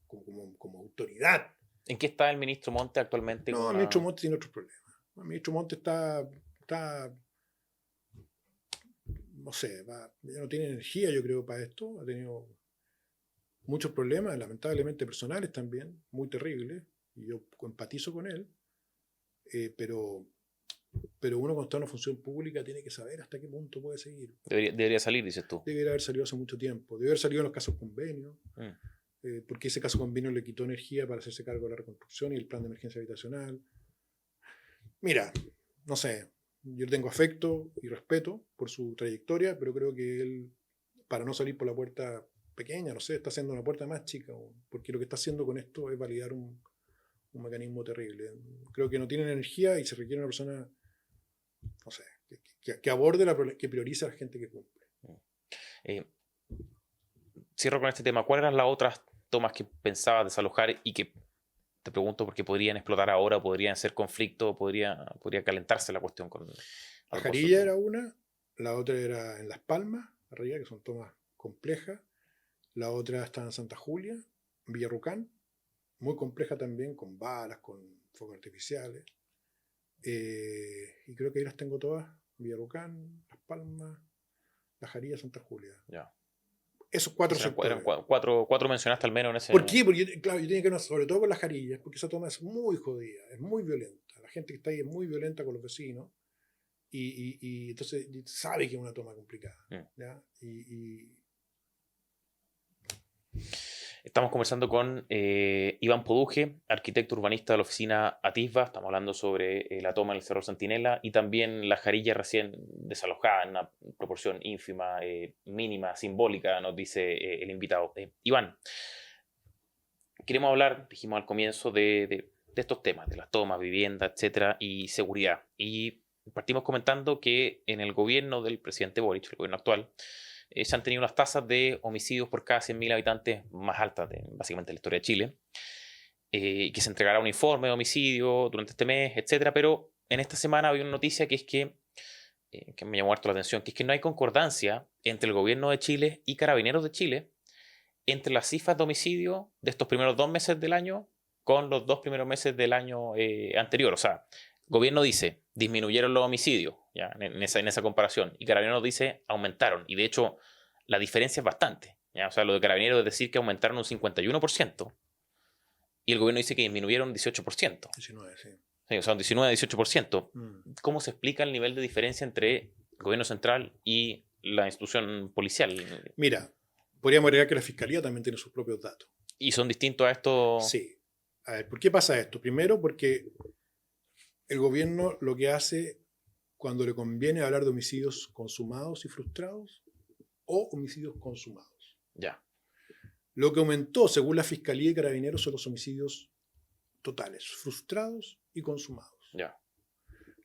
como autoridad. ¿En qué está el ministro Monte actualmente? No, el ministro Monte tiene otros problemas. El ministro Monte está no sé, ya no tiene energía, yo creo, para esto. Ha tenido muchos problemas, lamentablemente personales también, muy terribles, y yo empatizo con él, pero uno cuando está en una función pública tiene que saber hasta qué punto puede seguir. Debería salir, dices tú. Debería haber salido hace mucho tiempo, debería haber salido en los casos convenios, porque ese caso convenio le quitó energía para hacerse cargo de la reconstrucción y el plan de emergencia habitacional. Mira, no sé, yo tengo afecto y respeto por su trayectoria, pero creo que él, para no salir por la puerta pequeña, no sé, está haciendo una puerta más chica, porque lo que está haciendo con esto es validar un mecanismo terrible. Creo que no tienen energía y se requiere una persona, no sé, que aborde, que priorice a la gente que cumple. Cierro con este tema. ¿Cuáles eran las otras tomas que pensabas desalojar y que, te pregunto, porque podrían explotar ahora, podrían ser conflicto, podría calentarse la cuestión con... La Jarilla era una, la otra era en Las Palmas, arriba, que son tomas complejas. La otra está en Santa Julia, Villarrucán, muy compleja también, con balas, con fuegos artificiales. Y creo que ahí las tengo todas: Villarrucán, Las Palmas, La Jarilla, Santa Julia. Ya. Esos cuatro Eran sectores. cuatro mencionaste al menos en ese... ¿Por qué? Porque, claro, yo tenía que ver sobre todo con las jarillas, porque esa toma es muy jodida, es muy violenta. La gente que está ahí es muy violenta con los vecinos y entonces sabe que es una toma complicada. ¿Ya? Estamos conversando con Iván Poduje, arquitecto urbanista de la oficina Atisba. Estamos hablando sobre la toma del Cerro Centinela y también la jarilla recién desalojada en una proporción ínfima, mínima, simbólica, nos dice el invitado. Iván, queremos hablar, dijimos al comienzo, de estos temas, de las tomas, vivienda, etcétera, y seguridad. Y partimos comentando que en el gobierno del presidente Boric, el gobierno actual, se han tenido unas tasas de homicidios por cada 100.000 habitantes más altas de básicamente la historia de Chile, que se entregará un informe de homicidio durante este mes, etcétera, pero en esta semana había una noticia que es que me llamó harto la atención, que es que no hay concordancia entre el gobierno de Chile y Carabineros de Chile entre las cifras de homicidio de estos primeros 2 meses del año con los 2 primeros meses del año anterior. O sea, el gobierno dice, disminuyeron los homicidios, ya, en esa comparación, y Carabineros dice, aumentaron. Y de hecho, la diferencia es bastante. ¿Ya? O sea, lo de Carabineros es decir que aumentaron un 51%, y el gobierno dice que disminuyeron 18%. 19, sí. Sí, o sea, un 19-18%. ¿Cómo se explica el nivel de diferencia entre el gobierno central y la institución policial? Mira, podríamos agregar que la Fiscalía también tiene sus propios datos. ¿Y son distintos a estos? Sí. A ver, ¿por qué pasa esto? Primero, porque el gobierno lo que hace cuando le conviene hablar de homicidios consumados y frustrados o homicidios consumados. Ya. Lo que aumentó, según la Fiscalía y Carabineros, son los homicidios totales, frustrados y consumados. Ya.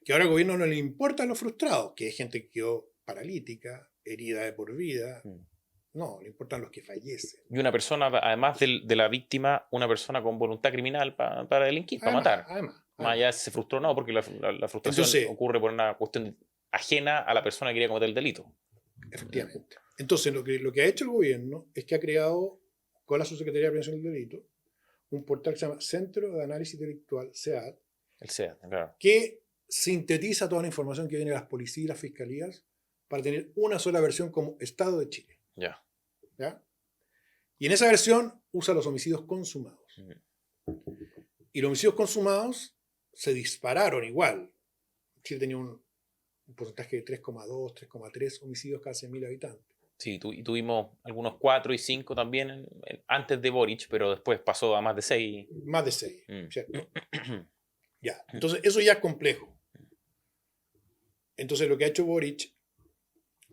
Que ahora al gobierno no le importan los frustrados, que hay gente que quedó paralítica, herida de por vida. No, le importan los que fallecen. Y una persona, además de la víctima, una persona con voluntad criminal para delinquir, para matar. Además. Más allá si se frustró o no, porque la frustración Entonces, ocurre por una cuestión ajena a la persona que quería cometer el delito. Efectivamente. Entonces, lo que ha hecho el gobierno es que ha creado, con la Subsecretaría de Prevención del Delito, un portal que se llama Centro de Análisis Delictual, CEAD, El SEAD, claro. que sintetiza toda la información que viene de las policías y las fiscalías para tener una sola versión como Estado de Chile. Ya. ¿Ya? Y en esa versión usa los homicidios consumados. Y los homicidios consumados se dispararon igual. Chile tenía un porcentaje de 3,2, 3,3 homicidios cada 100.000 habitantes. Sí, y tuvimos algunos 4 y 5 también antes de Boric, pero después pasó a más de 6. Más de 6, ¿cierto? Ya. Entonces, eso ya es complejo. Entonces, lo que ha hecho Boric,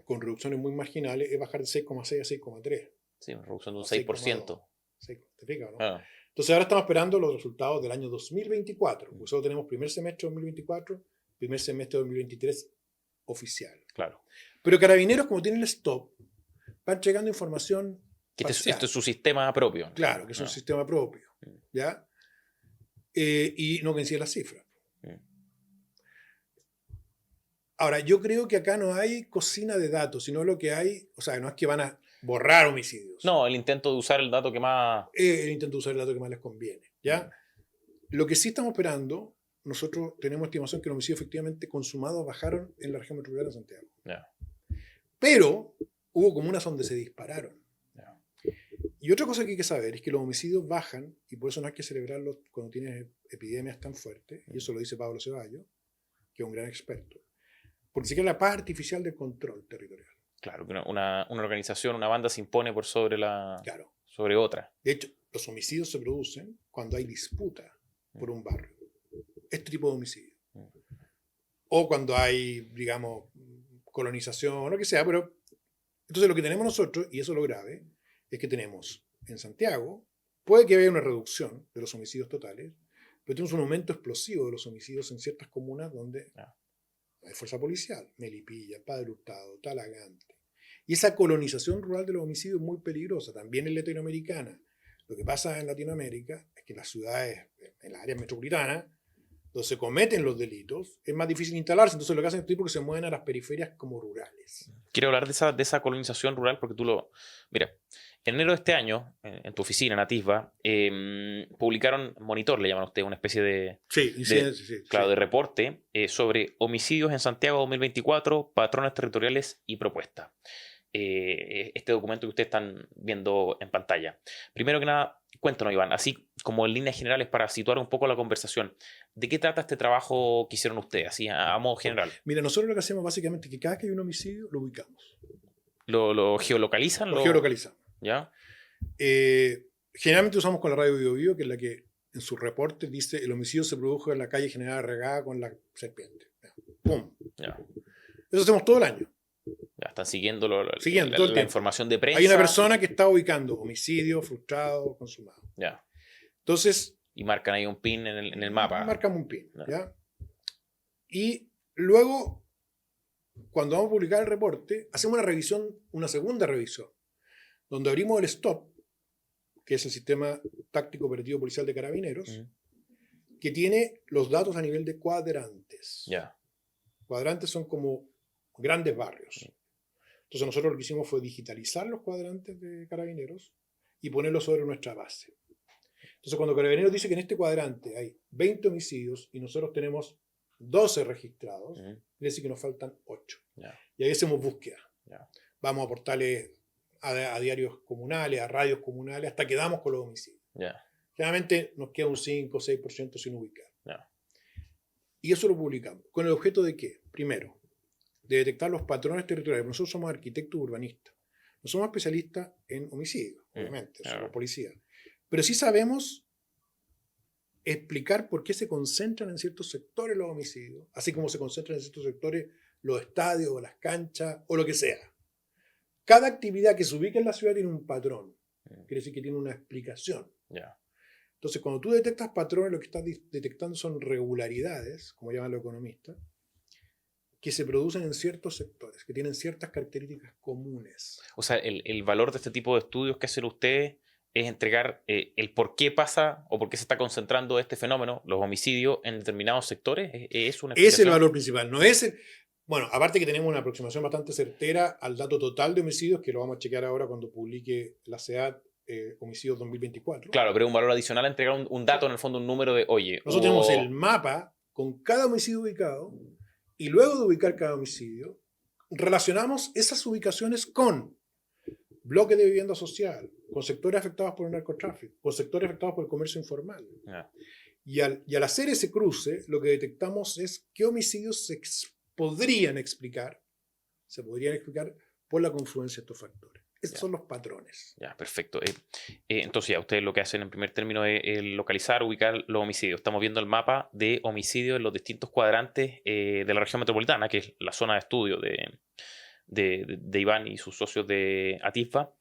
con reducciones muy marginales, es bajar de 6,6 a 6,3. Sí, una reducción de un 6%. ¿Te fijas, no? Ah. Entonces, ahora estamos esperando los resultados del año 2024. Porque solo tenemos primer semestre de 2024, primer semestre de 2023 oficial. Claro. Pero Carabineros, como tiene el stop, van llegando información. Este es su sistema propio. Claro, que es un sistema propio. ¿Ya? Y no coinciden las cifras. Ahora, yo creo que acá no hay cocina de datos, sino lo que hay, o sea, no es que van a borrar homicidios. No, el intento de usar el dato que más... El intento de usar el dato que más les conviene. ¿Ya? Lo que sí estamos esperando, nosotros tenemos estimación que los homicidios efectivamente consumados bajaron en la región metropolitana de Santiago. Yeah. Pero hubo comunas donde se dispararon. Yeah. Y otra cosa que hay que saber es que los homicidios bajan, y por eso no hay que celebrarlos cuando tienes epidemias tan fuertes, y eso lo dice Pablo Ceballos, que es un gran experto, porque se crea la paz artificial del control territorial. Claro, que una organización, una banda se impone por sobre claro. sobre otra. De hecho, los homicidios se producen cuando hay disputa por un barrio. Este tipo de homicidio. O cuando hay, digamos, colonización, o lo que sea, pero entonces lo que tenemos nosotros, y eso es lo grave, es que tenemos en Santiago, puede que haya una reducción de los homicidios totales, pero tenemos un aumento explosivo de los homicidios en ciertas comunas donde hay fuerza policial, Melipilla, Padre Hurtado, Talagante. Y esa colonización rural de los homicidios es muy peligrosa, también en latinoamericana. Lo que pasa en Latinoamérica es que en las ciudades, en las áreas metropolitanas, donde se cometen los delitos, es más difícil instalarse. Entonces lo que hacen es que se mueven a las periferias como rurales. Quiero hablar de esa colonización rural porque Mira, en enero de este año, en tu oficina, en Atisba, publicaron Monitor, le llaman a ustedes, una especie de... Sí, de reporte sobre homicidios en Santiago 2024, patrones territoriales y propuestas. este documento que ustedes están viendo en pantalla. Primero que nada, cuéntanos, Iván, así como en líneas generales para situar un poco la conversación, ¿de qué trata este trabajo que hicieron ustedes, así a modo general? Mira, nosotros lo que hacemos básicamente es que cada vez que hay un homicidio, lo ubicamos. ¿Lo geolocalizan? Lo geolocalizamos. ¿Ya? Generalmente usamos con la radio Bio Bio, que es la que en su reporte dice el homicidio se produjo en la calle General Regada con la serpiente. ¡Pum! Ya. Eso hacemos todo el año. Ya, están siguiendo, Siguiendo todo el la tiempo. información de prensa. Hay una persona que está ubicando homicidio, frustrado, consumado. Ya. Entonces... Y marcan ahí un pin en el mapa. Marcamos un pin. Ya. ¿Ya? Y luego, cuando vamos a publicar el reporte, hacemos una revisión, una segunda revisión, donde abrimos el STOP, que es el Sistema Táctico Operativo Policial de Carabineros, que tiene los datos a nivel de cuadrantes. Ya. Cuadrantes son como grandes barrios. Entonces nosotros lo que hicimos fue digitalizar los cuadrantes de Carabineros y ponerlos sobre nuestra base. Entonces cuando Carabineros dice que en este cuadrante hay 20 homicidios y nosotros tenemos 12 registrados, quiere decir que nos faltan 8. Ya. Y ahí hacemos búsqueda. Ya. Vamos a portales, a diarios comunales, a radios comunales, hasta que damos con los homicidios. Ya. Generalmente nos queda un 5 o 6% sin ubicar. Ya. Y eso lo publicamos. ¿Con el objeto de qué? Primero, de detectar los patrones territoriales. Nosotros somos arquitectos urbanistas. No somos especialistas en homicidios, obviamente, somos policías. Pero sí sabemos explicar por qué se concentran en ciertos sectores los homicidios, así como se concentran en ciertos sectores los estadios o las canchas o lo que sea. Cada actividad que se ubica en la ciudad tiene un patrón. Quiere decir que tiene una explicación. Ya. Entonces, cuando tú detectas patrones, lo que estás detectando son regularidades, como llaman los economistas, que se producen en ciertos sectores, que tienen ciertas características comunes. O sea, el valor de este tipo de estudios que hacen ustedes es entregar el por qué pasa o por qué se está concentrando este fenómeno, los homicidios, en determinados sectores. ¿Es una explicación? Es el valor principal, no es el... Bueno, aparte que tenemos una aproximación bastante certera al dato total de homicidios, que lo vamos a chequear ahora cuando publique la SEAD homicidios 2024. Claro, pero es un valor adicional a entregar un dato, en el fondo, un número de, oye... Nosotros tenemos el mapa con cada homicidio ubicado y luego de ubicar cada homicidio, relacionamos esas ubicaciones con bloques de vivienda social, con sectores afectados por el narcotráfico, con sectores afectados por el comercio informal. Yeah. Y al hacer ese cruce, lo que detectamos es qué homicidios se podrían explicar por la confluencia de estos factores. Esos son los patrones. Ya, perfecto. Entonces ya, ustedes lo que hacen en primer término es localizar, ubicar los homicidios. Estamos viendo el mapa de homicidios en los distintos cuadrantes de la región metropolitana, que es la zona de estudio de Iván y sus socios de Atisba.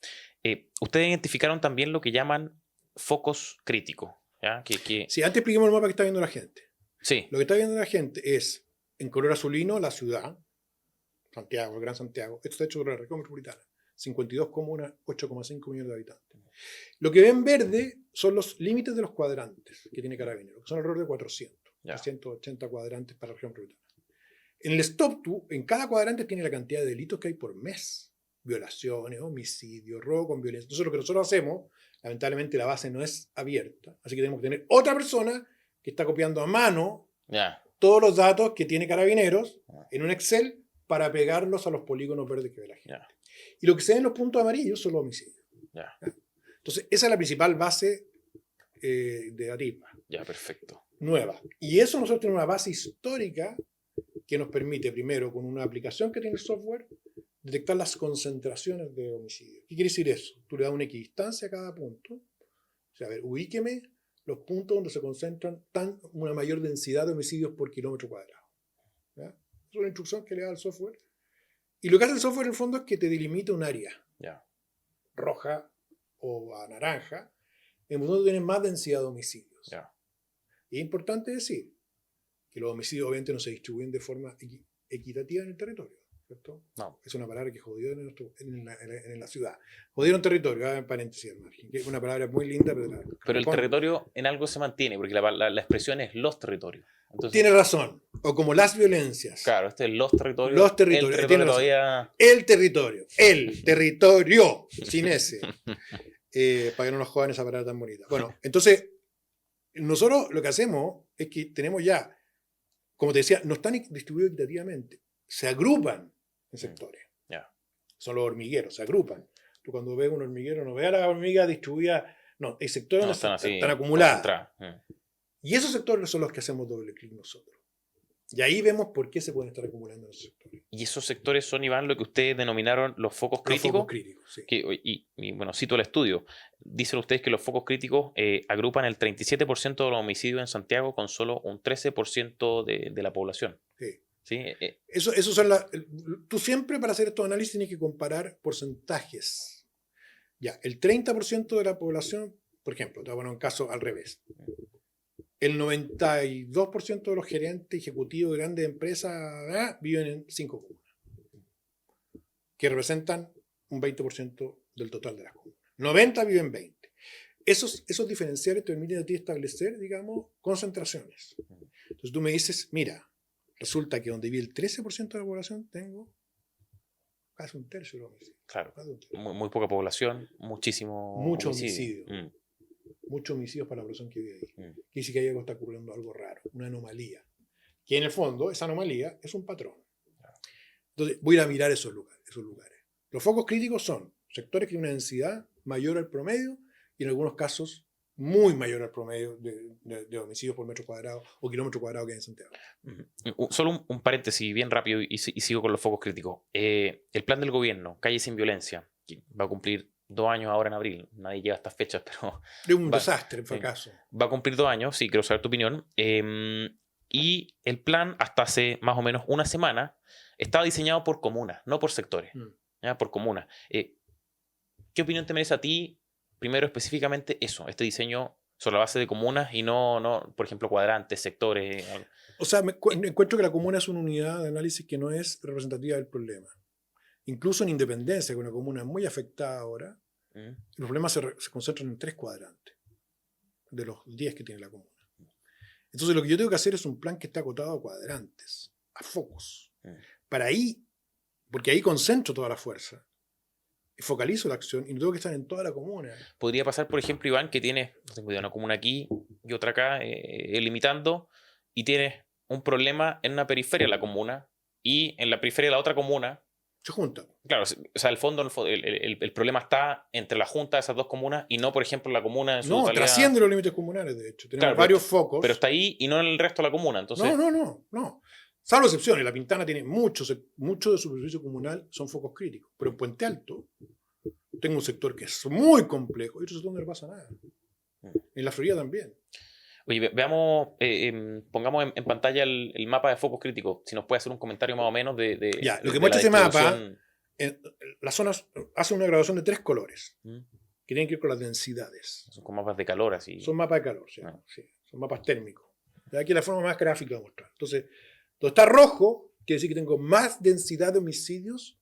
Ustedes identificaron también lo que llaman focos críticos. ¿Ya? Sí, antes expliquemos el mapa que está viendo la gente. Sí. Lo que está viendo la gente es, en color azulino, la ciudad, Santiago, el Gran Santiago. Esto está hecho por la región metropolitana. 52 comunas, 8,5 millones de habitantes. Lo que ven verde son los límites de los cuadrantes que tiene Carabineros, que son alrededor de 400, 380 cuadrantes para la región metropolitana. En el Stop 2, en cada cuadrante tiene la cantidad de delitos que hay por mes. Violaciones, homicidios, robo con violencia. Entonces lo que nosotros hacemos, lamentablemente la base no es abierta, así que tenemos que tener otra persona que está copiando a mano todos los datos que tiene Carabineros en un Excel para pegarlos a los polígonos verdes que ve la gente. Y lo que se ve en los puntos amarillos son los homicidios. Entonces, esa es la principal base de Atisba. Ya, perfecto. Nueva. Y eso nosotros tenemos una base histórica que nos permite, primero, con una aplicación que tiene el software, detectar las concentraciones de homicidios. ¿Qué quiere decir eso? Tú le das una equidistancia a cada punto. O sea, a ver, ubíqueme los puntos donde se concentran una mayor densidad de homicidios por kilómetro cuadrado. ¿Ya? Es una instrucción que le da al software. Y lo que hace el software en el fondo es que te delimita un área roja o a naranja, en donde tienes más densidad de homicidios. Y es importante decir que los homicidios obviamente no se distribuyen de forma equitativa en el territorio, ¿cierto? No. Es una palabra que jodió en la ciudad. Jodieron territorio, en paréntesis al margen, que es una palabra muy linda. Pero el territorio en algo se mantiene, porque la expresión es los territorios. Entonces, tiene razón. O como las violencias. Claro, este es los territorios. Los territorios. El territorio todavía... El territorio. Sin ese. Para que no nos jodan esa palabra tan bonita. Bueno, entonces, nosotros lo que hacemos es que tenemos ya, como te decía, no están distribuidos equitativamente. Se agrupan en sectores. son los hormigueros, se agrupan. Tú cuando ves un hormiguero no ves a la hormiga distribuida, no, hay sectores No, donde están así, están acumuladas. concentradas. Y esos sectores son los que hacemos doble clic nosotros. Y ahí vemos por qué se pueden estar acumulando en esos sectores. Y esos sectores son, Iván, lo que ustedes denominaron los focos Los críticos. focos críticos, sí. Y, bueno, cito el estudio. Dicen ustedes que los focos críticos agrupan el 37% de los homicidios en Santiago con solo un 13% de la población. Sí. ¿Sí? Eso son tú siempre para hacer estos análisis tienes que comparar porcentajes. Ya, el 30% de la población, por ejemplo, te voy a poner un caso al revés. El 92% de los gerentes ejecutivos de grandes empresas viven en 5 comunas, que representan un 20% del total de las comunas. 90 viven en 20. Esos diferenciales te permiten a ti establecer, digamos, concentraciones. Entonces tú me dices, mira, resulta que donde vive el 13% de la población tengo casi un tercio de los homicidios. Claro, muy poca población, muchísimo mucho homicidio. Muchos homicidios para la persona que vive ahí. Quiere decir que ahí está ocurriendo algo raro, una anomalía. Que en el fondo, esa anomalía es un patrón. Entonces, voy a ir a mirar esos lugares. Los focos críticos son sectores que tienen una densidad mayor al promedio y en algunos casos muy mayor al promedio de homicidios por metro cuadrado o kilómetro cuadrado que hay en Santiago. Solo un paréntesis bien rápido y sigo con los focos críticos. El plan del gobierno, Calle Sin Violencia, que va a cumplir 2 años ahora en abril. Nadie llega a estas fechas, pero... Es un desastre, en fracaso. Va a cumplir 2 años, sí, quiero saber tu opinión. Y el plan, hasta hace más o menos una semana, estaba diseñado por comunas, no por sectores. ¿Ya? Por comunas. ¿Qué opinión te merece a ti, primero específicamente eso, este diseño sobre la base de comunas y no por ejemplo, cuadrantes, sectores? O sea, encuentro que la comuna es una unidad de análisis que no es representativa del problema. Incluso en Independencia, que es una comuna muy afectada ahora, los problemas se concentran en 3 cuadrantes de los 10 que tiene la comuna. Entonces lo que yo tengo que hacer es un plan que esté acotado a cuadrantes, a focos. Para ahí, porque ahí concentro toda la fuerza, y focalizo la acción y no tengo que estar en toda la comuna. Podría pasar, por ejemplo, Iván, que tienes, no tengo idea, una comuna aquí y otra acá, limitando, y tienes un problema en una periferia de la comuna y en la periferia de la otra comuna se juntan. Claro, o sea, el problema está entre la junta de esas 2 comunas y no, por ejemplo, la comuna en su totalidad. Trasciende los límites comunales, de hecho. Tenemos varios focos. Pero está ahí y no en el resto de la comuna. Entonces... No. Salvo excepciones. La Pintana tiene mucho de su servicio comunal son focos críticos. Pero en Puente Alto tengo un sector que es muy complejo y otro sector donde no pasa nada. En la Florida también. Oye, veamos, pongamos en pantalla el mapa de focos críticos. Si nos puede hacer un comentario más o menos de ya, lo que muestra ese mapa, las zonas hacen una graduación de 3 colores que tienen que ver con las densidades. Son con mapas de calor, así. Son mapas de calor, sí, son mapas térmicos. De aquí la forma más gráfica de mostrar. Entonces, donde está rojo, quiere decir que tengo más densidad de homicidios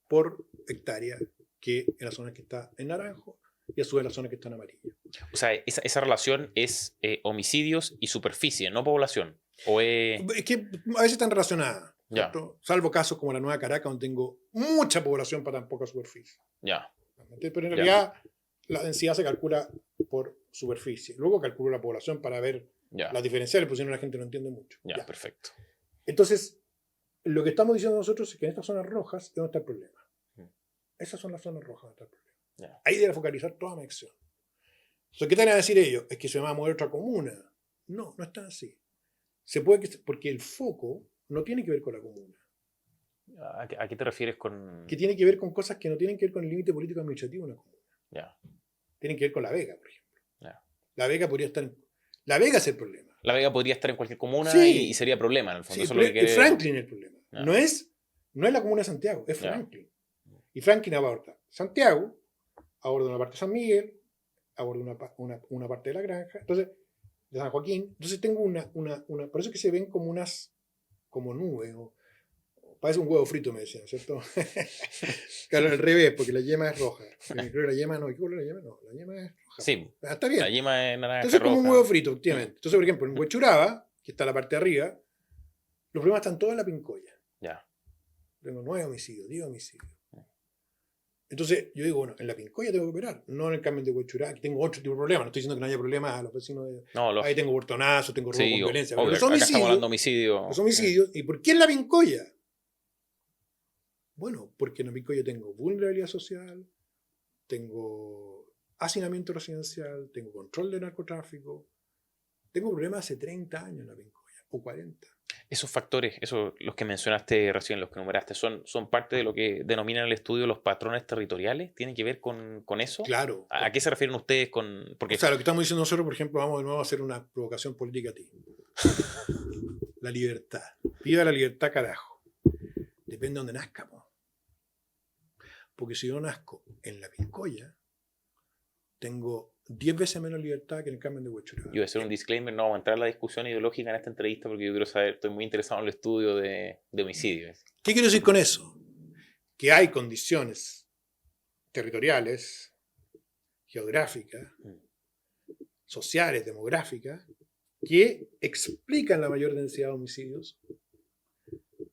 por hectárea que en la zona que está en naranjo y a su vez la zona que está en amarillo. O sea, esa relación es homicidios y superficie, no población. Es que a veces están relacionadas. Salvo casos como la Nueva Caracas, donde tengo mucha población para tan poca superficie. Pero en realidad la densidad se calcula por superficie. Luego calculo la población para ver las diferenciales, porque si no la gente no entiende mucho. Perfecto. Entonces, lo que estamos diciendo nosotros es que en estas zonas rojas es donde está el problema. Esas son las zonas rojas donde está el problema. Ahí debe focalizar toda mi acción. Entonces, ¿qué te van a decir ellos? Es que se va a mover otra comuna. No está así. Porque el foco no tiene que ver con la comuna. ¿A qué te refieres con...? Que tiene que ver con cosas que no tienen que ver con el límite político administrativo de una comuna. Tienen que ver con La Vega, por ejemplo. La Vega podría estar La Vega es el problema. La Vega podría estar en cualquier comuna y sería problema, en el fondo. Sí, eso es lo que Franklin es el problema. No es la comuna de Santiago, es Franklin. Y Franklin aborda Santiago, aborda una parte de San Miguel, aborda una parte de La Granja, entonces, de San Joaquín. Entonces tengo una por eso es que se ven como como nubes, parece un huevo frito, me decían, ¿cierto? Claro, al revés, porque la yema es roja. Creo que la yema no, ¿qué color es la yema? No, la yema es roja. Sí, está bien. La yema es naranja. Entonces es como un huevo frito, efectivamente. Entonces, por ejemplo, en Huechuraba, que está la parte de arriba, los problemas están todos en la Pincoya. Tengo 9 homicidios, 10 homicidios. Entonces, yo digo, bueno, en la Pincoya tengo que operar, no en el Carmen de Huechuraba, aquí tengo otro tipo de problemas. No estoy diciendo que no haya problemas a los vecinos de... Ahí tengo portonazos, tengo robo con violencia. Pero son homicidios. Estamos hablando de homicidios. Los homicidios. ¿Y por qué en la Pincoya? Bueno, porque en la Pincoya tengo vulnerabilidad social, tengo hacinamiento residencial, tengo control de narcotráfico, tengo problemas hace 30 años en la Pincoya, o 40. Esos factores, los que mencionaste recién, los que numeraste, son parte de lo que denominan en el estudio los patrones territoriales. ¿Tienen que ver con eso? Claro. ¿A qué se refieren ustedes con...? O Porque sea, lo que estamos diciendo nosotros, por ejemplo, vamos de nuevo a hacer una provocación política a ti. La libertad. Viva la libertad, carajo. Depende de dónde nazca, po. Porque si yo nazco en la Pincoya, tengo 10 veces menos libertad que en el Carmen de Huechuraba. Yo voy a hacer un disclaimer, no vamos a entrar en la discusión ideológica en esta entrevista porque yo quiero saber, estoy muy interesado en el estudio de homicidios. ¿Qué quiero decir con eso? Que hay condiciones territoriales, geográficas, sociales, demográficas, que explican la mayor densidad de homicidios,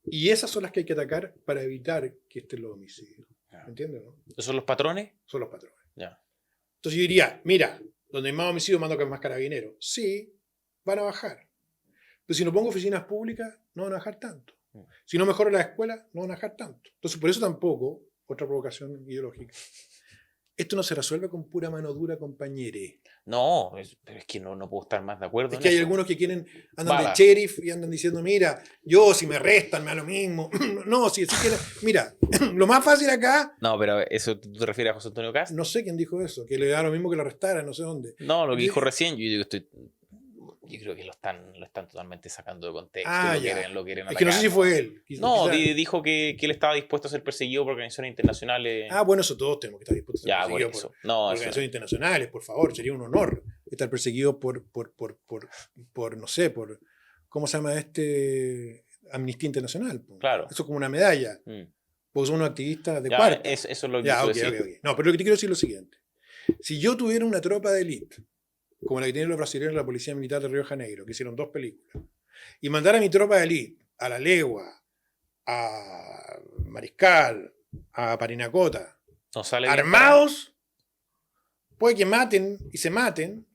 y esas son las que hay que atacar para evitar que estén los homicidios. ¿Entiendes? ¿No? ¿Esos son los patrones? Son los patrones. Ya. Entonces yo diría, mira, donde hay más homicidios mando que más carabineros. Sí, van a bajar. Pero si no pongo oficinas públicas, no van a bajar tanto. Si no mejoro las escuelas, no van a bajar tanto. Entonces por eso tampoco, otra provocación ideológica, esto no se resuelve con pura mano dura, compañere. No, pero es que no puedo estar más de acuerdo. Es que en hay eso. algunos que andan de sheriff y andan diciendo, mira, yo si me arrestan me da lo mismo. No, si quieren, mira, lo más fácil acá. No, pero ¿eso tú te refieres a José Antonio Cast? No sé quién dijo eso, que le da lo mismo que lo arrestaran, no sé dónde. No, lo que dijo recién, yo creo que lo están totalmente sacando de contexto. Lo quieren es que no sé si fue él. No, dijo que él estaba dispuesto a ser perseguido por organizaciones internacionales. Bueno, eso todos tenemos que estar dispuestos a ser perseguidos por organizaciones internacionales, por favor. Sería un honor estar perseguido por no sé, ¿cómo se llama Amnistía Internacional? Claro. Eso es como una medalla. Porque son unos activistas de cuarta. Eso es lo que quiero decir. Okay. No, pero lo que te quiero decir es lo siguiente. Si yo tuviera una tropa de élite, como la que tienen los brasileños de la Policía Militar de Río de Janeiro, que hicieron 2 películas, y mandara a mi tropa de élite a La Legua, a Mariscal, a Parinacota, armados, puede que maten y se maten,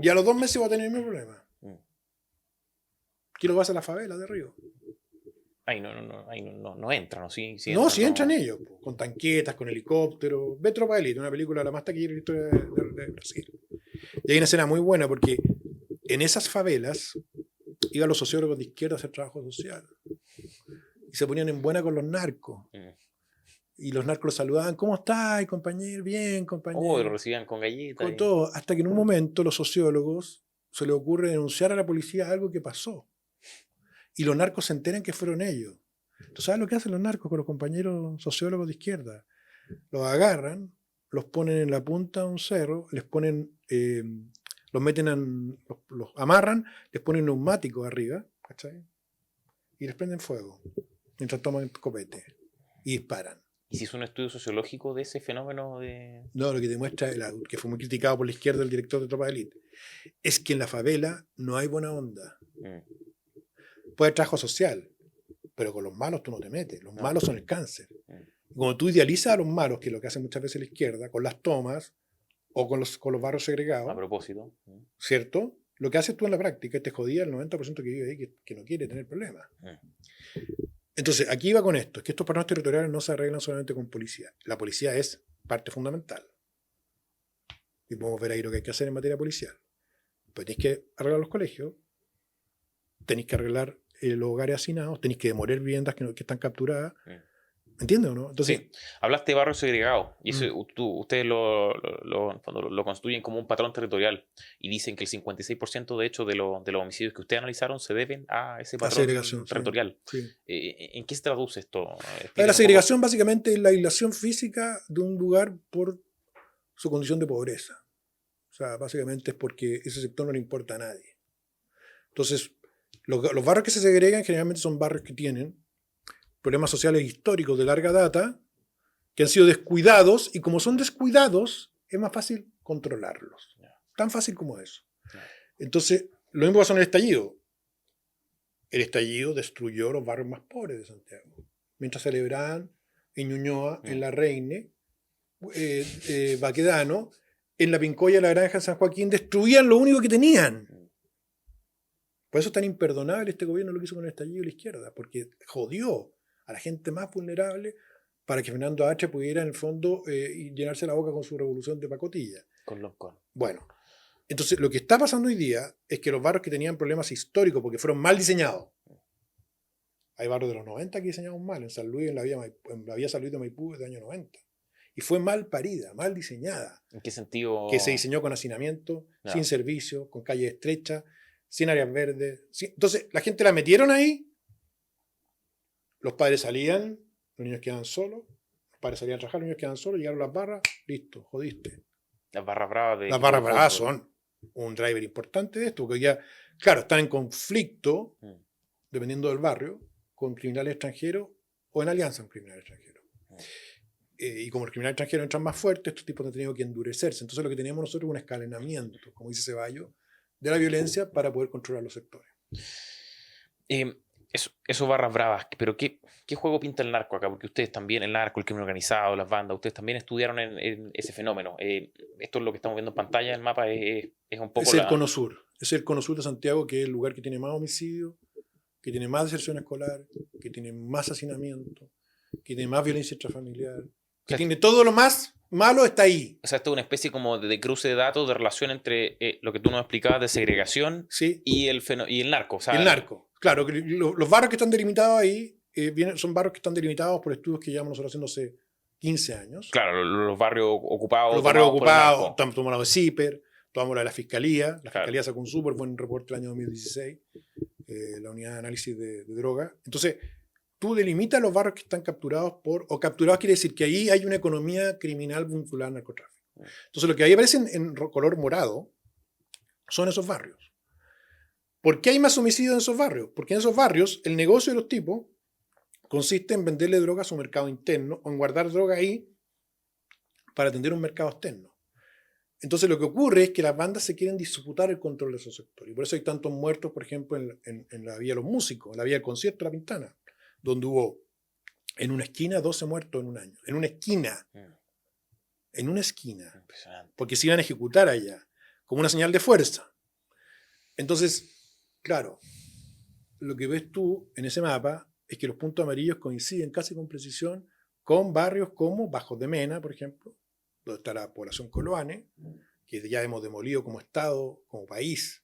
y a los 2 meses va a tener el mismo problema. ¿Quién lo va a hacer a la favela de Río? Ahí no entran, ¿no? Sí entran ellos, con tanquetas, con helicópteros. Ve Tropa de Élite, una película la más taquillera de la historia de Brasil. Y hay una escena muy buena porque en esas favelas iban los sociólogos de izquierda a hacer trabajo social. Y se ponían en buena con los narcos. Y los narcos los saludaban, ¿cómo estás, compañero? Bien, compañero. Lo recibían con galletas. Con todo. Hasta que en un momento los sociólogos se les ocurre denunciar a la policía algo que pasó. Y los narcos se enteran que fueron ellos. ¿Tú sabes lo que hacen los narcos con los compañeros sociólogos de izquierda? Los agarran, los ponen en la punta de un cerro, les ponen, los meten, los amarran, les ponen neumáticos arriba, ¿cachai? Y les prenden fuego mientras toman copete y disparan. ¿Y si es un estudio sociológico de ese fenómeno de...? No, lo que demuestra, que fue muy criticado por la izquierda el director de Tropa de Élite, es que en la favela no hay buena onda. Puede haber trabajo social, pero con los malos tú no te metes. Los malos son el cáncer. Cuando tú idealizas a los malos, que es lo que hace muchas veces la izquierda, con las tomas o con los barrios segregados. A propósito. ¿Cierto? Lo que haces tú en la práctica es te jodía el 90% que vive ahí, que no quiere tener problemas. Entonces, aquí va con esto, es que estos patrones territoriales no se arreglan solamente con policía. La policía es parte fundamental. Y podemos ver ahí lo que hay que hacer en materia policial. Pues tenéis que arreglar los colegios, tenéis que arreglar los hogares hacinados, tenéis que demoler viviendas que están capturadas. ¿Entiendes o no? Entonces, sí. Hablaste de barrios segregados y eso, ustedes lo construyen como un patrón territorial y dicen que el 56% de hecho de los homicidios que ustedes analizaron se deben a ese patrón territorial. Sí. ¿En qué se traduce esto? La segregación básicamente es la aislación física de un lugar por su condición de pobreza. O sea, básicamente es porque ese sector no le importa a nadie. Entonces, los barrios que se segregan generalmente son barrios que tienen problemas sociales históricos de larga data, que han sido descuidados, y como son descuidados, es más fácil controlarlos. Tan fácil como eso. Entonces, lo mismo pasó en el estallido. El estallido destruyó los barrios más pobres de Santiago. Mientras celebraban en Ñuñoa, en La Reine, Baquedano, en La Pincoya, La Granja, en San Joaquín, destruían lo único que tenían. Por eso es tan imperdonable este gobierno lo que hizo con el estallido de la izquierda, porque jodió a la gente más vulnerable, para que Fernando H. pudiera, en el fondo, llenarse la boca con su revolución de pacotilla. Con Loncón. Bueno, entonces lo que está pasando hoy día es que los barrios que tenían problemas históricos, porque fueron mal diseñados, hay barrios de los 90 que diseñaron mal, en San Luis, en la vía San Luis de Maipú desde el año 90. Y fue mal parida, mal diseñada. ¿En qué sentido? Que se diseñó con hacinamiento, No. sin servicio, con calles estrechas, sin áreas verdes. Entonces, la gente la metieron ahí, los padres salían, los niños quedaban solos, los padres salían a trabajar, los niños quedaban solos, llegaron las barras, listo, jodiste. Las barras bravas de... Las barras bravas son un driver importante de esto, porque ya, claro, están en conflicto, dependiendo del barrio, con criminales extranjeros o en alianza con criminales extranjeros. Y como los criminales extranjeros entran más fuertes, estos tipos han tenido que endurecerse. Entonces lo que tenemos nosotros es un escalonamiento, como dice Ceballos, de la violencia para poder controlar los sectores. Eso barras bravas, pero ¿qué juego pinta el narco acá? Porque ustedes también, el narco, el crimen organizado, las bandas, ustedes también estudiaron en ese fenómeno. Esto es lo que estamos viendo en pantalla, el mapa es un poco... Es el Cono Sur. Es el Cono Sur de Santiago, que es el lugar que tiene más homicidios, que tiene más deserción escolar, que tiene más hacinamiento, que tiene más violencia intrafamiliar, que tiene todo lo más malo, está ahí. O sea, esto es una especie como de cruce de datos, de relación entre lo que tú nos explicabas de segregación, sí, y el narco. O sea, el narco. Claro, que los barrios que están delimitados ahí son barrios que están delimitados por estudios que llevamos nosotros haciendo hace 15 años. Claro, los barrios ocupados. Los barrios ocupados, tomamos la de CIPER, tomamos la de la Fiscalía. La Fiscalía sacó un súper buen reporte el año 2016, la Unidad de Análisis de Droga. Entonces, tú delimitas los barrios que están capturados o capturados quiere decir que ahí hay una economía criminal vinculada al narcotráfico. Entonces, lo que ahí aparece en color morado son esos barrios. ¿Por qué hay más homicidios en esos barrios? Porque en esos barrios el negocio de los tipos consiste en venderle droga a su mercado interno o en guardar droga ahí para atender un mercado externo. Entonces lo que ocurre es que las bandas se quieren disputar el control de esos sectores. Y por eso hay tantos muertos, por ejemplo, en la Vía de los Músicos, en la Vía del Concierto de La Pintana, donde hubo en una esquina 12 muertos en un año. En una esquina. En una esquina. Impresionante. Porque se iban a ejecutar allá, como una señal de fuerza. Entonces, claro, lo que ves tú en ese mapa es que los puntos amarillos coinciden casi con precisión con barrios como Bajos de Mena, por ejemplo, donde está la población Coloane, que ya hemos demolido como Estado, como país,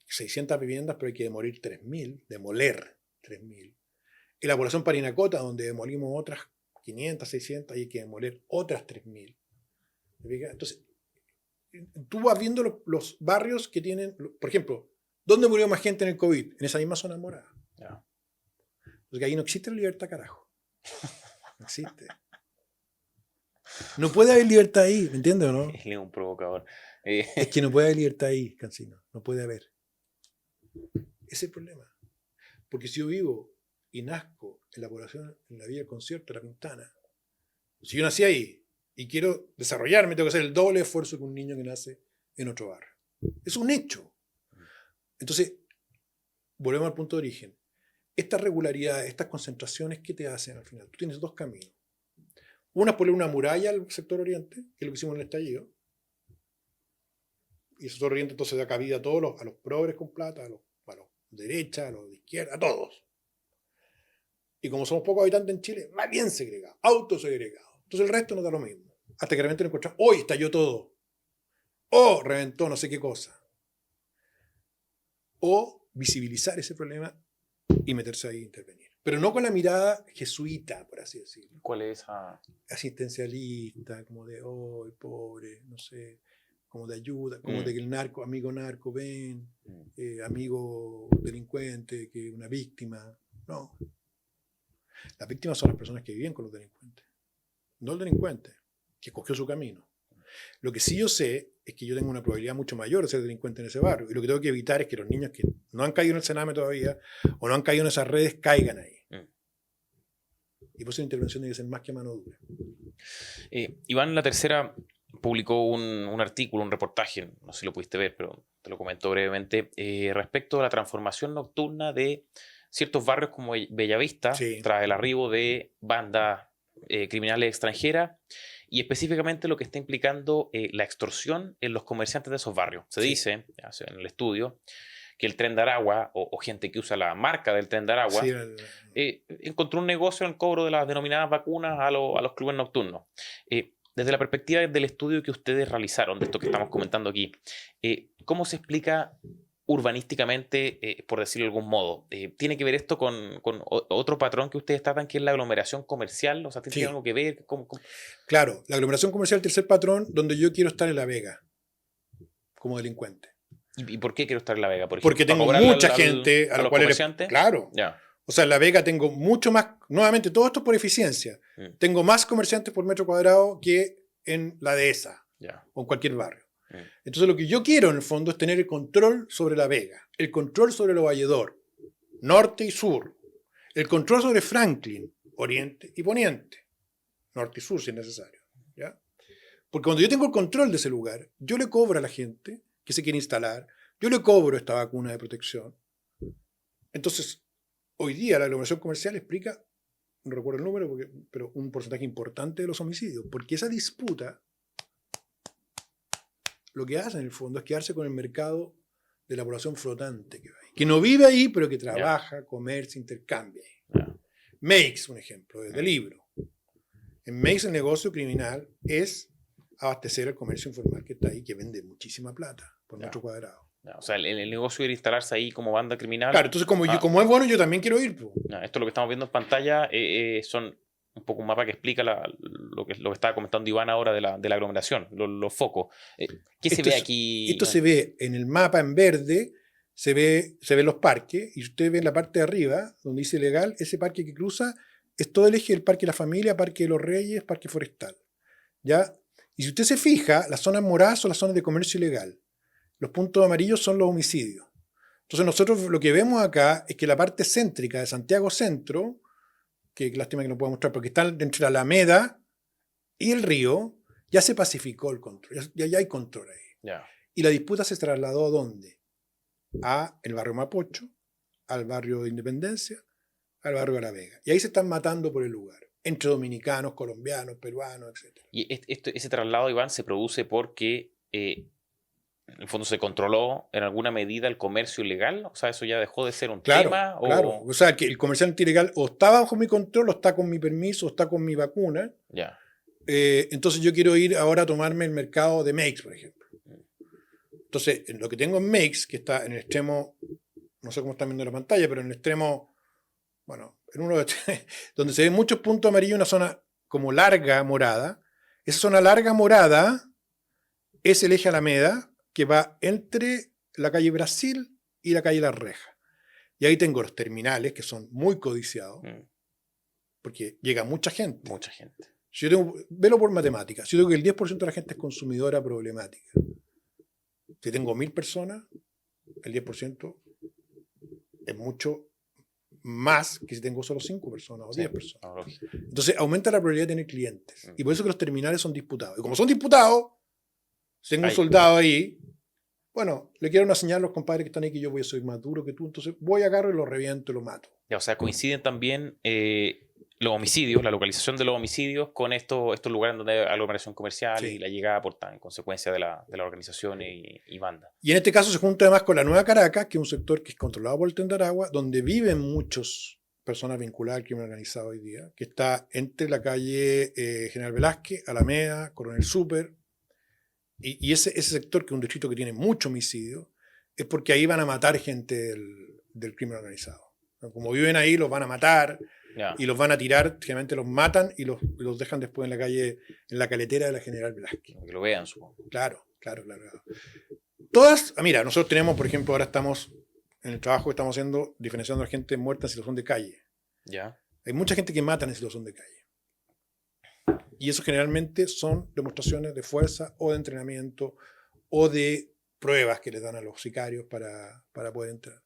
600 viviendas, pero hay que demoler 3.000. En la población Parinacota, donde demolimos otras 500, 600, hay que demoler otras 3.000. Entonces, tú vas viendo los barrios que tienen, por ejemplo, ¿dónde murió más gente en el COVID? En esa misma zona morada. Yeah. Porque ahí no existe la libertad, carajo. No existe. No puede haber libertad ahí, ¿me entiendes o no? Es un provocador. Es que no puede haber libertad ahí, Cancino. No puede haber. Ese es el problema. Porque si yo vivo y nazco en la población, en la Vía del Concierto, La Pintana, si yo nací ahí y quiero desarrollarme, tengo que hacer el doble esfuerzo que un niño que nace en otro barrio. Es un hecho. Entonces, volvemos al punto de origen. Estas regularidades, estas concentraciones, ¿qué te hacen al final? Tú tienes dos caminos. Una es poner una muralla al sector oriente, que es lo que hicimos en el estallido. Y el sector oriente entonces da cabida a todos a los progres con plata, a los de derecha, a los de izquierda, a todos. Y como somos pocos habitantes en Chile, más bien segregados, autosegregados. Entonces el resto nos da lo mismo. Hasta que de repente nos encontramos, hoy estalló todo. O reventó no sé qué cosa. O visibilizar ese problema y meterse ahí a intervenir. Pero no con la mirada jesuita, por así decirlo. ¿Cuál es esa? Asistencialista, como de, oh, pobre, no sé, como de ayuda, como de que el narco, amigo narco, ven, amigo delincuente, que una víctima. No. Las víctimas son las personas que viven con los delincuentes. No el delincuente, que escogió su camino. Lo que sí yo sé es que yo tengo una probabilidad mucho mayor de ser delincuente en ese barrio. Y lo que tengo que evitar es que los niños que no han caído en el Sename todavía o no han caído en esas redes caigan ahí. Y por eso la intervención debe ser más que mano dura. Iván La Tercera publicó un artículo, un reportaje, no sé si lo pudiste ver, pero te lo comento brevemente, respecto a la transformación nocturna de ciertos barrios como Bellavista, sí, tras el arribo de bandas criminales extranjeras, y específicamente lo que está implicando la extorsión en los comerciantes de esos barrios. Se dice, en el estudio, que el Tren de Aragua, o gente que usa la marca del Tren de Aragua, Sí, encontró un negocio en el cobro de las denominadas vacunas a los clubes nocturnos. Desde la perspectiva del estudio que ustedes realizaron, de esto que estamos comentando aquí, ¿cómo se explica urbanísticamente, por decirlo de algún modo? ¿Tiene que ver esto con otro patrón que ustedes tratan, que es la aglomeración comercial? O sea, ¿tiene sí, algo que ver? ¿Cómo? claro, la aglomeración comercial, tercer patrón, donde yo quiero estar en La Vega, como delincuente. ¿Y por qué quiero estar en La Vega, por Porque ejemplo? ¿Para tengo cobrarle mucha gente a a los los cuales comerciantes? claro. Ya. O sea, en La Vega tengo mucho más, nuevamente, todo esto por eficiencia. Mm, Tengo más comerciantes por metro cuadrado que en la dehesa ya. o en cualquier barrio. Mm, Entonces, lo que yo quiero, en el fondo, es tener el control sobre La Vega, el control sobre el Valledor, norte y sur, el control sobre Franklin, oriente y poniente, norte y sur, si es necesario. ¿Ya? Porque cuando yo tengo el control de ese lugar, yo le cobro a la gente que se quiere instalar, yo le cobro esta vacuna de protección. Entonces, hoy día la aglomeración comercial explica, no recuerdo el número, pero un porcentaje importante de los homicidios, porque esa disputa lo que hace en el fondo es quedarse con el mercado de la población flotante que va ahí, que no vive ahí, pero que trabaja, comercia, intercambia ahí. ya. Makes, un ejemplo, desde el libro. En Makes el negocio criminal es abastecer el comercio informal que está ahí, que vende muchísima plata por metro cuadrado. Ya. O sea, el negocio era instalarse ahí como banda criminal. Claro, entonces como es bueno, yo también quiero ir. Po. Ya, esto lo que estamos viendo en pantalla son un poco un mapa que explica lo que estaba comentando Iván ahora de la aglomeración, los focos. ¿Qué se ve aquí? Esto se ve en el mapa en verde, se ven los parques, y usted ve en la parte de arriba, donde dice legal, ese parque que cruza es todo el eje del Parque de la Familia, Parque de los Reyes, Parque Forestal. ¿Ya? Y si usted se fija, las zonas moradas son las zonas de comercio ilegal. Los puntos amarillos son los homicidios. Entonces nosotros lo que vemos acá es que la parte céntrica de Santiago Centro, que lástima que no puedo mostrar, porque está entre la Alameda y el río, ya se pacificó el control, ya hay control ahí. Ya. Y la disputa se trasladó ¿a dónde? A el barrio Mapocho, al barrio de Independencia, al barrio de La Vega. Y ahí se están matando por el lugar, entre dominicanos, colombianos, peruanos, etc. Y ese traslado, Iván, se produce porque en el fondo se controló en alguna medida el comercio ilegal. O sea, eso ya dejó de ser un tema. Claro. O sea, que el comerciante ilegal o está bajo mi control, o está con mi permiso, o está con mi vacuna. Ya. Entonces yo quiero ir ahora a tomarme el mercado de Makes, por ejemplo. Entonces, lo que tengo en Makes, que está en el extremo, no sé cómo están viendo la pantalla, pero en el extremo, bueno, en uno de donde se ven muchos puntos amarillos, una zona como larga morada. Esa zona larga morada es el eje Alameda, que va entre la calle Brasil y la calle La Reja. Y ahí tengo los terminales, que son muy codiciados, porque llega mucha gente. Mucha gente. Si yo velo por matemáticas. Si yo digo que el 10% de la gente es consumidora problemática. Si tengo 1000 personas, el 10% es mucho más que si tengo solo 5 personas o 10 personas. Entonces aumenta la probabilidad de tener clientes. Y por eso que los terminales son disputados. Y como son disputados, tengo un soldado ahí. Bueno, le quiero una señal a los compadres que están ahí que yo soy más duro que tú, entonces voy, agarro y lo reviento y lo mato. Ya, o sea, coinciden también los homicidios, la localización de los homicidios con estos lugares donde hay aglomeración comercial y la llegada en consecuencia de la organización y banda. Y en este caso se junta además con la Nueva Caracas, que es un sector que es controlado por el Tren de Aragua, donde viven muchas personas vinculadas al crimen organizado hoy día, que está entre la calle General Velázquez, Alameda, Coronel Súper. Y ese sector, que es un distrito que tiene mucho homicidio, es porque ahí van a matar gente del crimen organizado. Como viven ahí, los van a matar y los van a tirar, generalmente los matan y los dejan después en la calle, en la caletera de la General Velázquez. Que lo vean, supongo. Claro. Todas, mira, nosotros tenemos, por ejemplo, ahora estamos, en el trabajo que estamos haciendo, diferenciando a la gente muerta en situación de calle. Ya. Hay mucha gente que matan en situación de calle. Y eso generalmente son demostraciones de fuerza o de entrenamiento o de pruebas que les dan a los sicarios para poder entrar.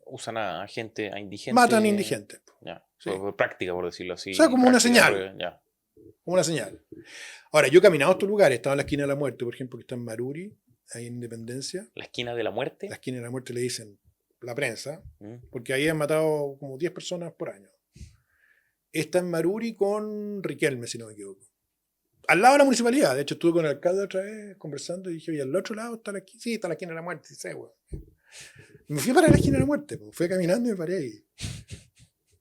Usan a gente, a indigentes. Matan indigentes. Ya. Sí. Por práctica, por decirlo así. O sea, como una señal. Ya. Como una señal. Ahora, yo he caminado a estos lugares. Estaba en la esquina de la muerte, por ejemplo, que está en Maruri, ahí en Independencia. ¿La esquina de la muerte? La esquina de la muerte le dicen la prensa, porque ahí han matado como 10 personas por año. Está en Maruri con Riquelme, si no me equivoco. Al lado de la municipalidad. De hecho, estuve con el alcalde otra vez conversando y dije, oye, al otro lado está la esquina. Sí, está la esquina de la muerte, sí sé, güey. Me fui a parar a la esquina de la muerte, pues. Fui caminando y me paré ahí.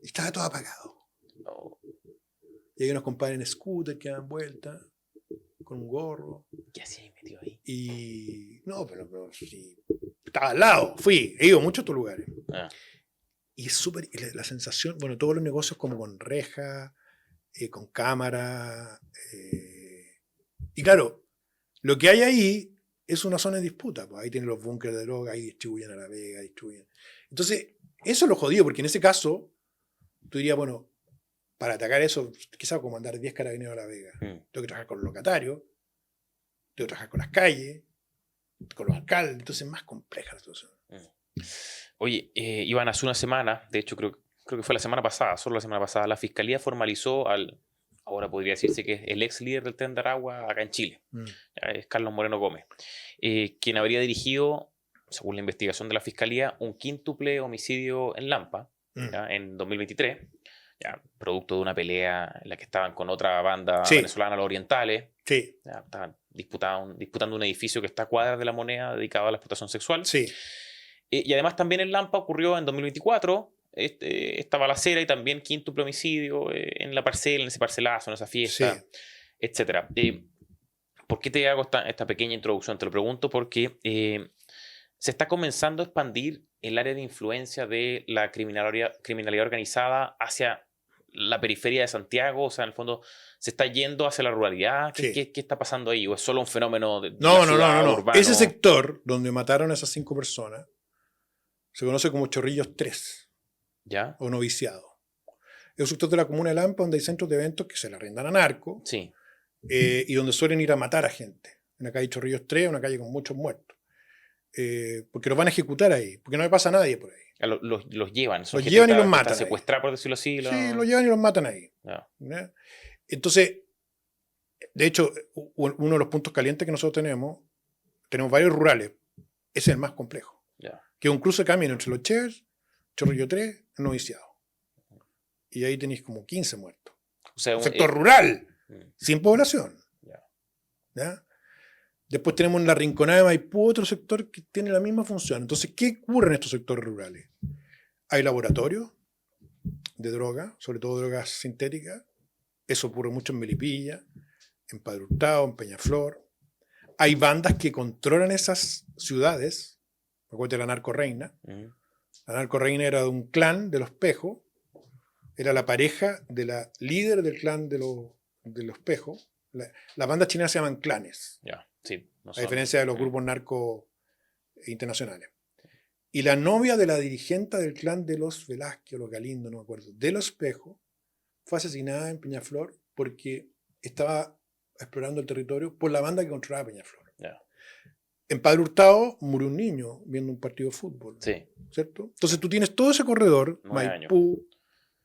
Y estaba todo apagado. No. Y hay unos compadres en scooter que dan vuelta, con un gorro. ¿Qué hacía ahí metido ahí? Y. No, pero sí. Estaba al lado. Fui. He ido a muchos otros lugares. Ah, Y es súper. La sensación. Bueno, todos los negocios como con reja, con cámara. Y claro, lo que hay ahí es una zona de disputa. Pues ahí tienen los búnkeres de droga, ahí distribuyen a La Vega, distribuyen. Entonces, eso es lo jodido, porque en ese caso, tú dirías, bueno, para atacar eso, quizás comandar 10 carabineros a La Vega. Tengo que trabajar con los locatarios, tengo que trabajar con las calles, con los alcaldes, entonces es más compleja la situación. Oye, Iván, hace una semana, de hecho creo que fue la semana pasada, solo la semana pasada, la Fiscalía formalizó ahora podría decirse que es el ex líder del Tren de Aragua acá en Chile, es Carlos Moreno Gómez, quien habría dirigido, según la investigación de la Fiscalía, un quíntuple homicidio en Lampa, ¿ya? En 2023, ya, producto de una pelea en la que estaban con otra banda venezolana, los Orientales. Sí. Ya, estaban disputando un edificio que está a cuadras de La Moneda dedicado a la explotación sexual. Sí. Y además también en Lampa ocurrió en 2024 esta balacera y también quíntuple homicidio en la parcela, en ese parcelazo, en esa fiesta, etc. ¿Por qué te hago esta pequeña introducción? Te lo pregunto porque se está comenzando a expandir el área de influencia de la criminalidad organizada hacia la periferia de Santiago, o sea, en el fondo se está yendo hacia la ruralidad. ¿Qué está pasando ahí? ¿O es solo un fenómeno de la ciudad urbano? Ese sector donde mataron a esas 5 personas se conoce como Chorrillos 3. ¿Ya? O noviciado. Es un sector de la comuna de Lampa donde hay centros de eventos que se le arrendan a narco. Sí. Y donde suelen ir a matar a gente. En la calle Chorrillos 3, una calle con muchos muertos. Porque los van a ejecutar ahí, porque no le pasa a nadie por ahí. Los llevan. Los llevan y los matan. Secuestrados, por decirlo así. Sí, los llevan y los matan ahí. Yeah. Entonces, de hecho, uno de los puntos calientes que nosotros tenemos varios rurales. Ese es el más complejo. Yeah. Que es un cruce de camino entre los Chevers, Chorrillo 3, el noviciado. Y ahí tenéis como 15 muertos. O sea, un sector rural, sin población. ¿Ya? Después tenemos en la Rinconada de Maipú otro sector que tiene la misma función. Entonces, ¿qué ocurre en estos sectores rurales? Hay laboratorios de droga, sobre todo drogas sintéticas. Eso ocurre mucho en Melipilla, en Padre Hurtado, en Peñaflor. Hay bandas que controlan esas ciudades. Acuérdate de la narcorreina. La narcorreina era de un clan de los Pejos. Era la pareja de la líder del clan de los Pejos. Las bandas chilenas se llaman clanes. Sí, a diferencia de los grupos narcos internacionales. Y la novia de la dirigente del clan de los Velázquez, o los Galindo, no me acuerdo, de los Pejos, fue asesinada en Peñaflor porque estaba explorando el territorio por la banda que controlaba Peñaflor. En Padre Hurtado murió un niño viendo un partido de fútbol. Sí. ¿Cierto? Entonces tú tienes todo ese corredor, Maipú,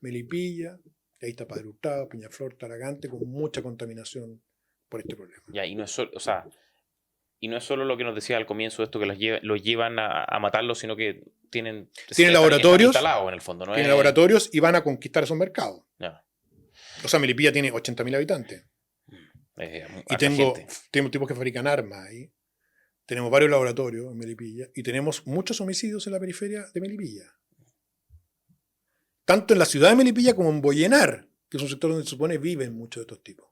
Melipilla, ahí está Padre Hurtado, Peñaflor, Talagante, con mucha contaminación por este problema. Y no es solo, y no es solo lo que nos decía al comienzo de esto, que los llevan a matarlos, sino que tienen laboratorios instalados en el fondo. Tienen laboratorios y van a conquistar esos mercados. O sea, Melipilla tiene 80.000 habitantes. Y tenemos tipos que fabrican armas ahí. Tenemos varios laboratorios en Melipilla y tenemos muchos homicidios en la periferia de Melipilla. Tanto en la ciudad de Melipilla como en Boyenar, que es un sector donde se supone viven muchos de estos tipos.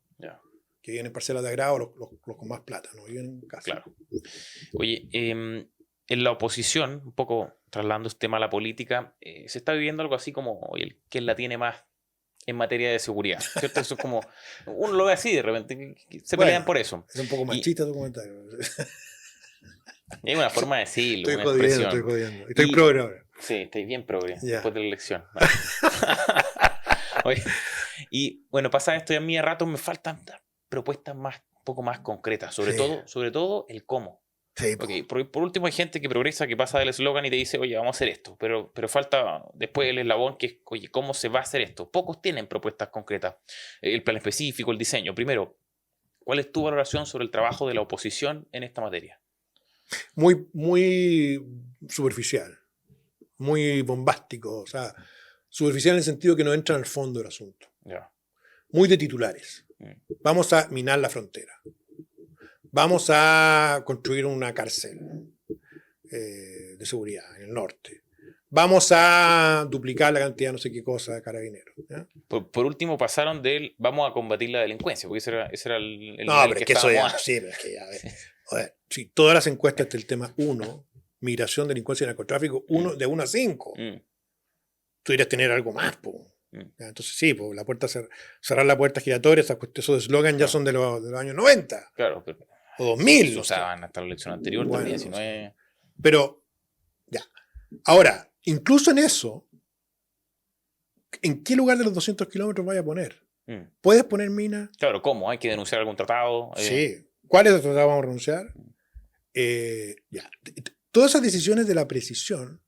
Que viven en parcelas de agrado, los con más plata, no viven en casa. Claro. Oye, en la oposición, un poco trasladando este tema a la política, se está viviendo algo así como quién la tiene más en materia de seguridad, ¿cierto? Eso es como, uno lo ve así de repente, se pelean por eso. Es un poco machista tu comentario. Es una forma de decirlo, estoy jodiendo. Estoy progre ahora. Sí, estoy bien progre, después de la elección. Oye, y bueno, pasa esto y a mí a ratos me faltan propuestas un poco más concretas, sobre todo el cómo. Sí, okay, por último hay gente que progresa, que pasa del eslogan y te dice, oye, vamos a hacer esto, pero falta después el eslabón que es, oye, ¿cómo se va a hacer esto? Pocos tienen propuestas concretas, el plan específico, el diseño. Primero, ¿cuál es tu valoración sobre el trabajo de la oposición en esta materia? Muy, muy superficial, muy bombástico, o sea, superficial en el sentido que no entra en el fondo del asunto. Muy de titulares. Vamos a minar la frontera. Vamos a construir una cárcel. de seguridad en el norte. Vamos a duplicar la cantidad de no sé qué cosa de carabineros. ¿Ya? Por último, pasaron del vamos a combatir la delincuencia, porque ese era el No, nivel pero que es que eso estábamos ya, antes. sí, pero es que ya, a ver, si todas las encuestas del tema 1, migración, delincuencia y narcotráfico, de 1 a 5, Mm, tú deberías tener algo más, po. mm, Ya, entonces sí, pues la puerta cerrar la puerta giratoria, esos eslogan ya claro, son de los años 90 claro, pero o 2000, se no sé. usaban hasta la elección anterior Bueno, también, si no no sé. es... Pero, ya. Ahora, incluso en eso, ¿en qué lugar de los 200 kilómetros vaya a poner? Mm. ¿Puedes poner minas? Claro, ¿cómo? ¿Hay que denunciar algún tratado? Sí. ¿Cuáles tratados vamos a renunciar? Ya. Todas esas decisiones de la precisión,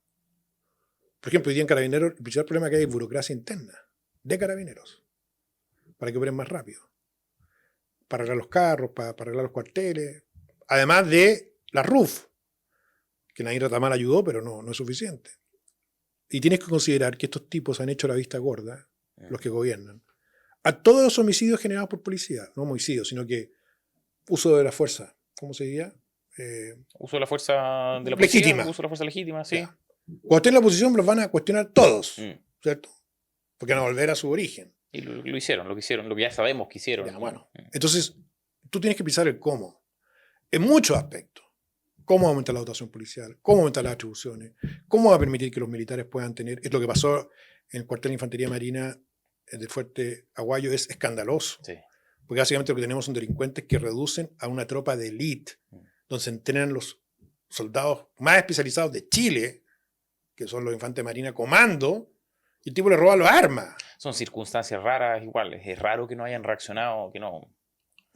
por ejemplo, hoy día en Carabineros, el principal problema que hay es burocracia interna de Carabineros, para que operen más rápido, para arreglar los carros, para arreglar los cuarteles, además de la RUF, que Nair Ratamal ayudó, pero no es suficiente. Y tienes que considerar que estos tipos han hecho la vista gorda, los que gobiernan, a todos los homicidios generados por policía, no homicidios, sino que uso de la fuerza, ¿cómo se diría? Uso de la fuerza de la policía, Legítima. uso de la fuerza legítima, sí. Ya. Cuando estén en la oposición los van a cuestionar todos, Mm. ¿cierto? Porque van a volver a su origen. Y lo hicieron, lo que ya sabemos que hicieron. Ya, bueno. Mm. Entonces, tú tienes que pensar el cómo. En muchos aspectos. Cómo aumentar la dotación policial, cómo aumentar las atribuciones, cómo va a permitir que los militares puedan tener. Es lo que pasó en el cuartel de Infantería Marina del Fuerte Aguayo, es escandaloso. Sí. Porque básicamente lo que tenemos son delincuentes que reducen a una tropa de élite, donde se entrenan los soldados más especializados de Chile, que son los infantes de Marina Comando, y el tipo le roba las armas. Son circunstancias raras iguales. Es raro que no hayan reaccionado, que no...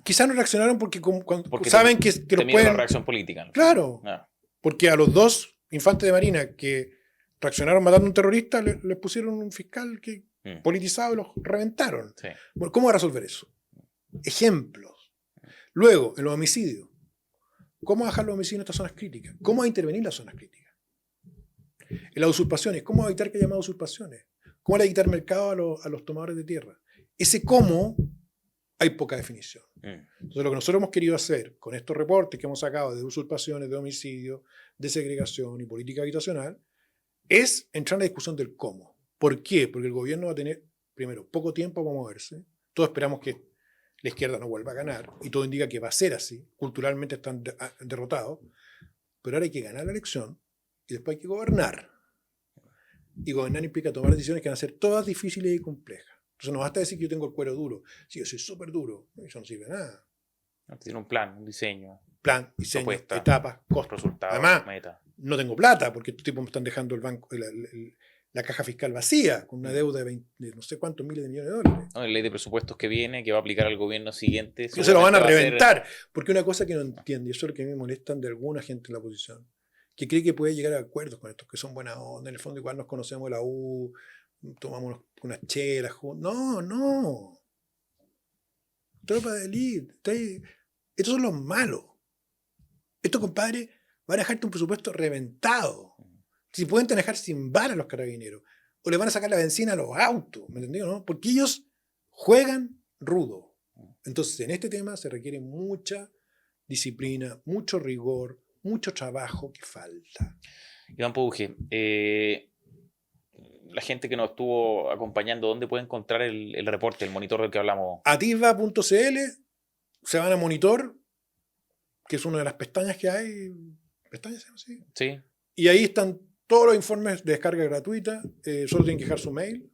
Quizás no reaccionaron porque Porque saben que los temieron pueden... la reacción política, ¿no? Claro, Ah, porque a los 2 infantes de Marina que reaccionaron matando a un terrorista les pusieron un fiscal que politizado y los reventaron. sí. Bueno, ¿cómo va a resolver eso? Ejemplos. Luego, en los homicidios. ¿Cómo bajar los homicidios en estas zonas críticas? ¿Cómo va a intervenir las zonas críticas? En las usurpaciones. ¿Cómo va a evitar que haya más usurpaciones? ¿Cómo va a quitar mercado a los tomadores de tierra? Ese cómo hay poca definición. Entonces, lo que nosotros hemos querido hacer con estos reportes que hemos sacado de usurpaciones, de homicidios, de segregación y política habitacional, es entrar en la discusión del cómo. ¿Por qué? Porque el gobierno va a tener, primero, poco tiempo para moverse. Todos esperamos que la izquierda no vuelva a ganar, y todo indica que va a ser así. Culturalmente están derrotados. Pero ahora hay que ganar la elección y después hay que gobernar. Y gobernar implica tomar decisiones que van a ser todas difíciles y complejas. Entonces no basta decir que yo tengo el cuero duro. Si yo soy súper duro, eso no sirve de nada. Tiene un plan, un diseño, Plan, diseño, propuesta, etapas, costos. resultados, Además, meta. no tengo plata porque estos tipos me están dejando el banco, la caja fiscal vacía, con una deuda de no sé cuántos miles de millones de dólares. No, la ley de presupuestos que viene, que va a aplicar al gobierno siguiente. Que se lo van a seguramente va reventar. Porque una cosa que no entiendo, y eso es lo que me molestan de alguna gente en la oposición, que cree que puede llegar a acuerdos con estos, que son buena onda, en el fondo igual nos conocemos de la U, tomamos unas chelas juntos. No. Tropa de élite. Estos son los malos. Estos, compadre, van a dejarte un presupuesto reventado. Si pueden dejar sin balas a los carabineros. O le van a sacar la benzina a los autos. ¿Me entendió, no? Porque ellos juegan rudo. Entonces, en este tema se requiere mucha disciplina, mucho rigor, mucho trabajo que falta. Iván Puje, la gente que nos estuvo acompañando, ¿dónde puede encontrar el reporte, el monitor del que hablamos? Atisba.cl, se van a monitor, que es una de las pestañas que hay. ¿Pestañas se llama así? Sí. Y ahí están todos los informes de descarga gratuita. Solo tienen que dejar su mail.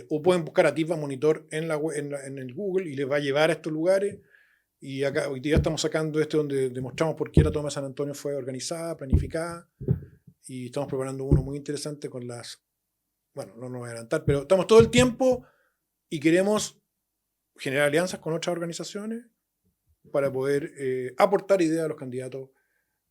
O pueden buscar Atisba Monitor en el Google y les va a llevar a estos lugares. Y acá hoy día estamos sacando donde demostramos por qué la toma de San Antonio fue organizada, planificada. Y estamos preparando uno muy interesante con bueno, no nos voy a adelantar, pero estamos todo el tiempo y queremos generar alianzas con otras organizaciones para poder aportar ideas a los candidatos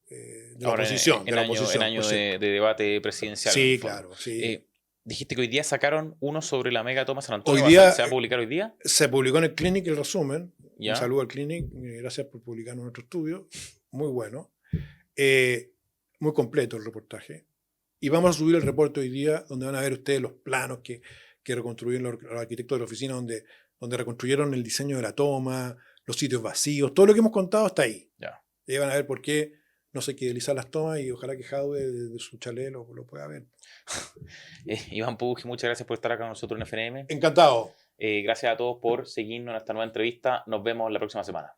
de la oposición. En año de debate presidencial. Sí, claro. Sí. Dijiste que hoy día sacaron uno sobre la mega toma San Antonio. Hoy día, ¿Se va a publicar hoy día? Se publicó en el Clinic el resumen. ¿Ya? Un saludo al Clinic. Gracias por publicar nuestro estudio. Muy bueno. Muy completo el reportaje. Y vamos a subir el reporte hoy día, donde van a ver ustedes los planos que reconstruyeron los arquitectos de la oficina, donde reconstruyeron el diseño de la toma, los sitios vacíos. Todo lo que hemos contado está ahí. Ya. Y van a ver por qué no sé, que Elisa las toma y ojalá que Jadwe de su chalet lo pueda ver. Iván Puig, muchas gracias por estar acá con nosotros en FNM. Encantado. Gracias a todos por seguirnos en esta nueva entrevista. Nos vemos la próxima semana.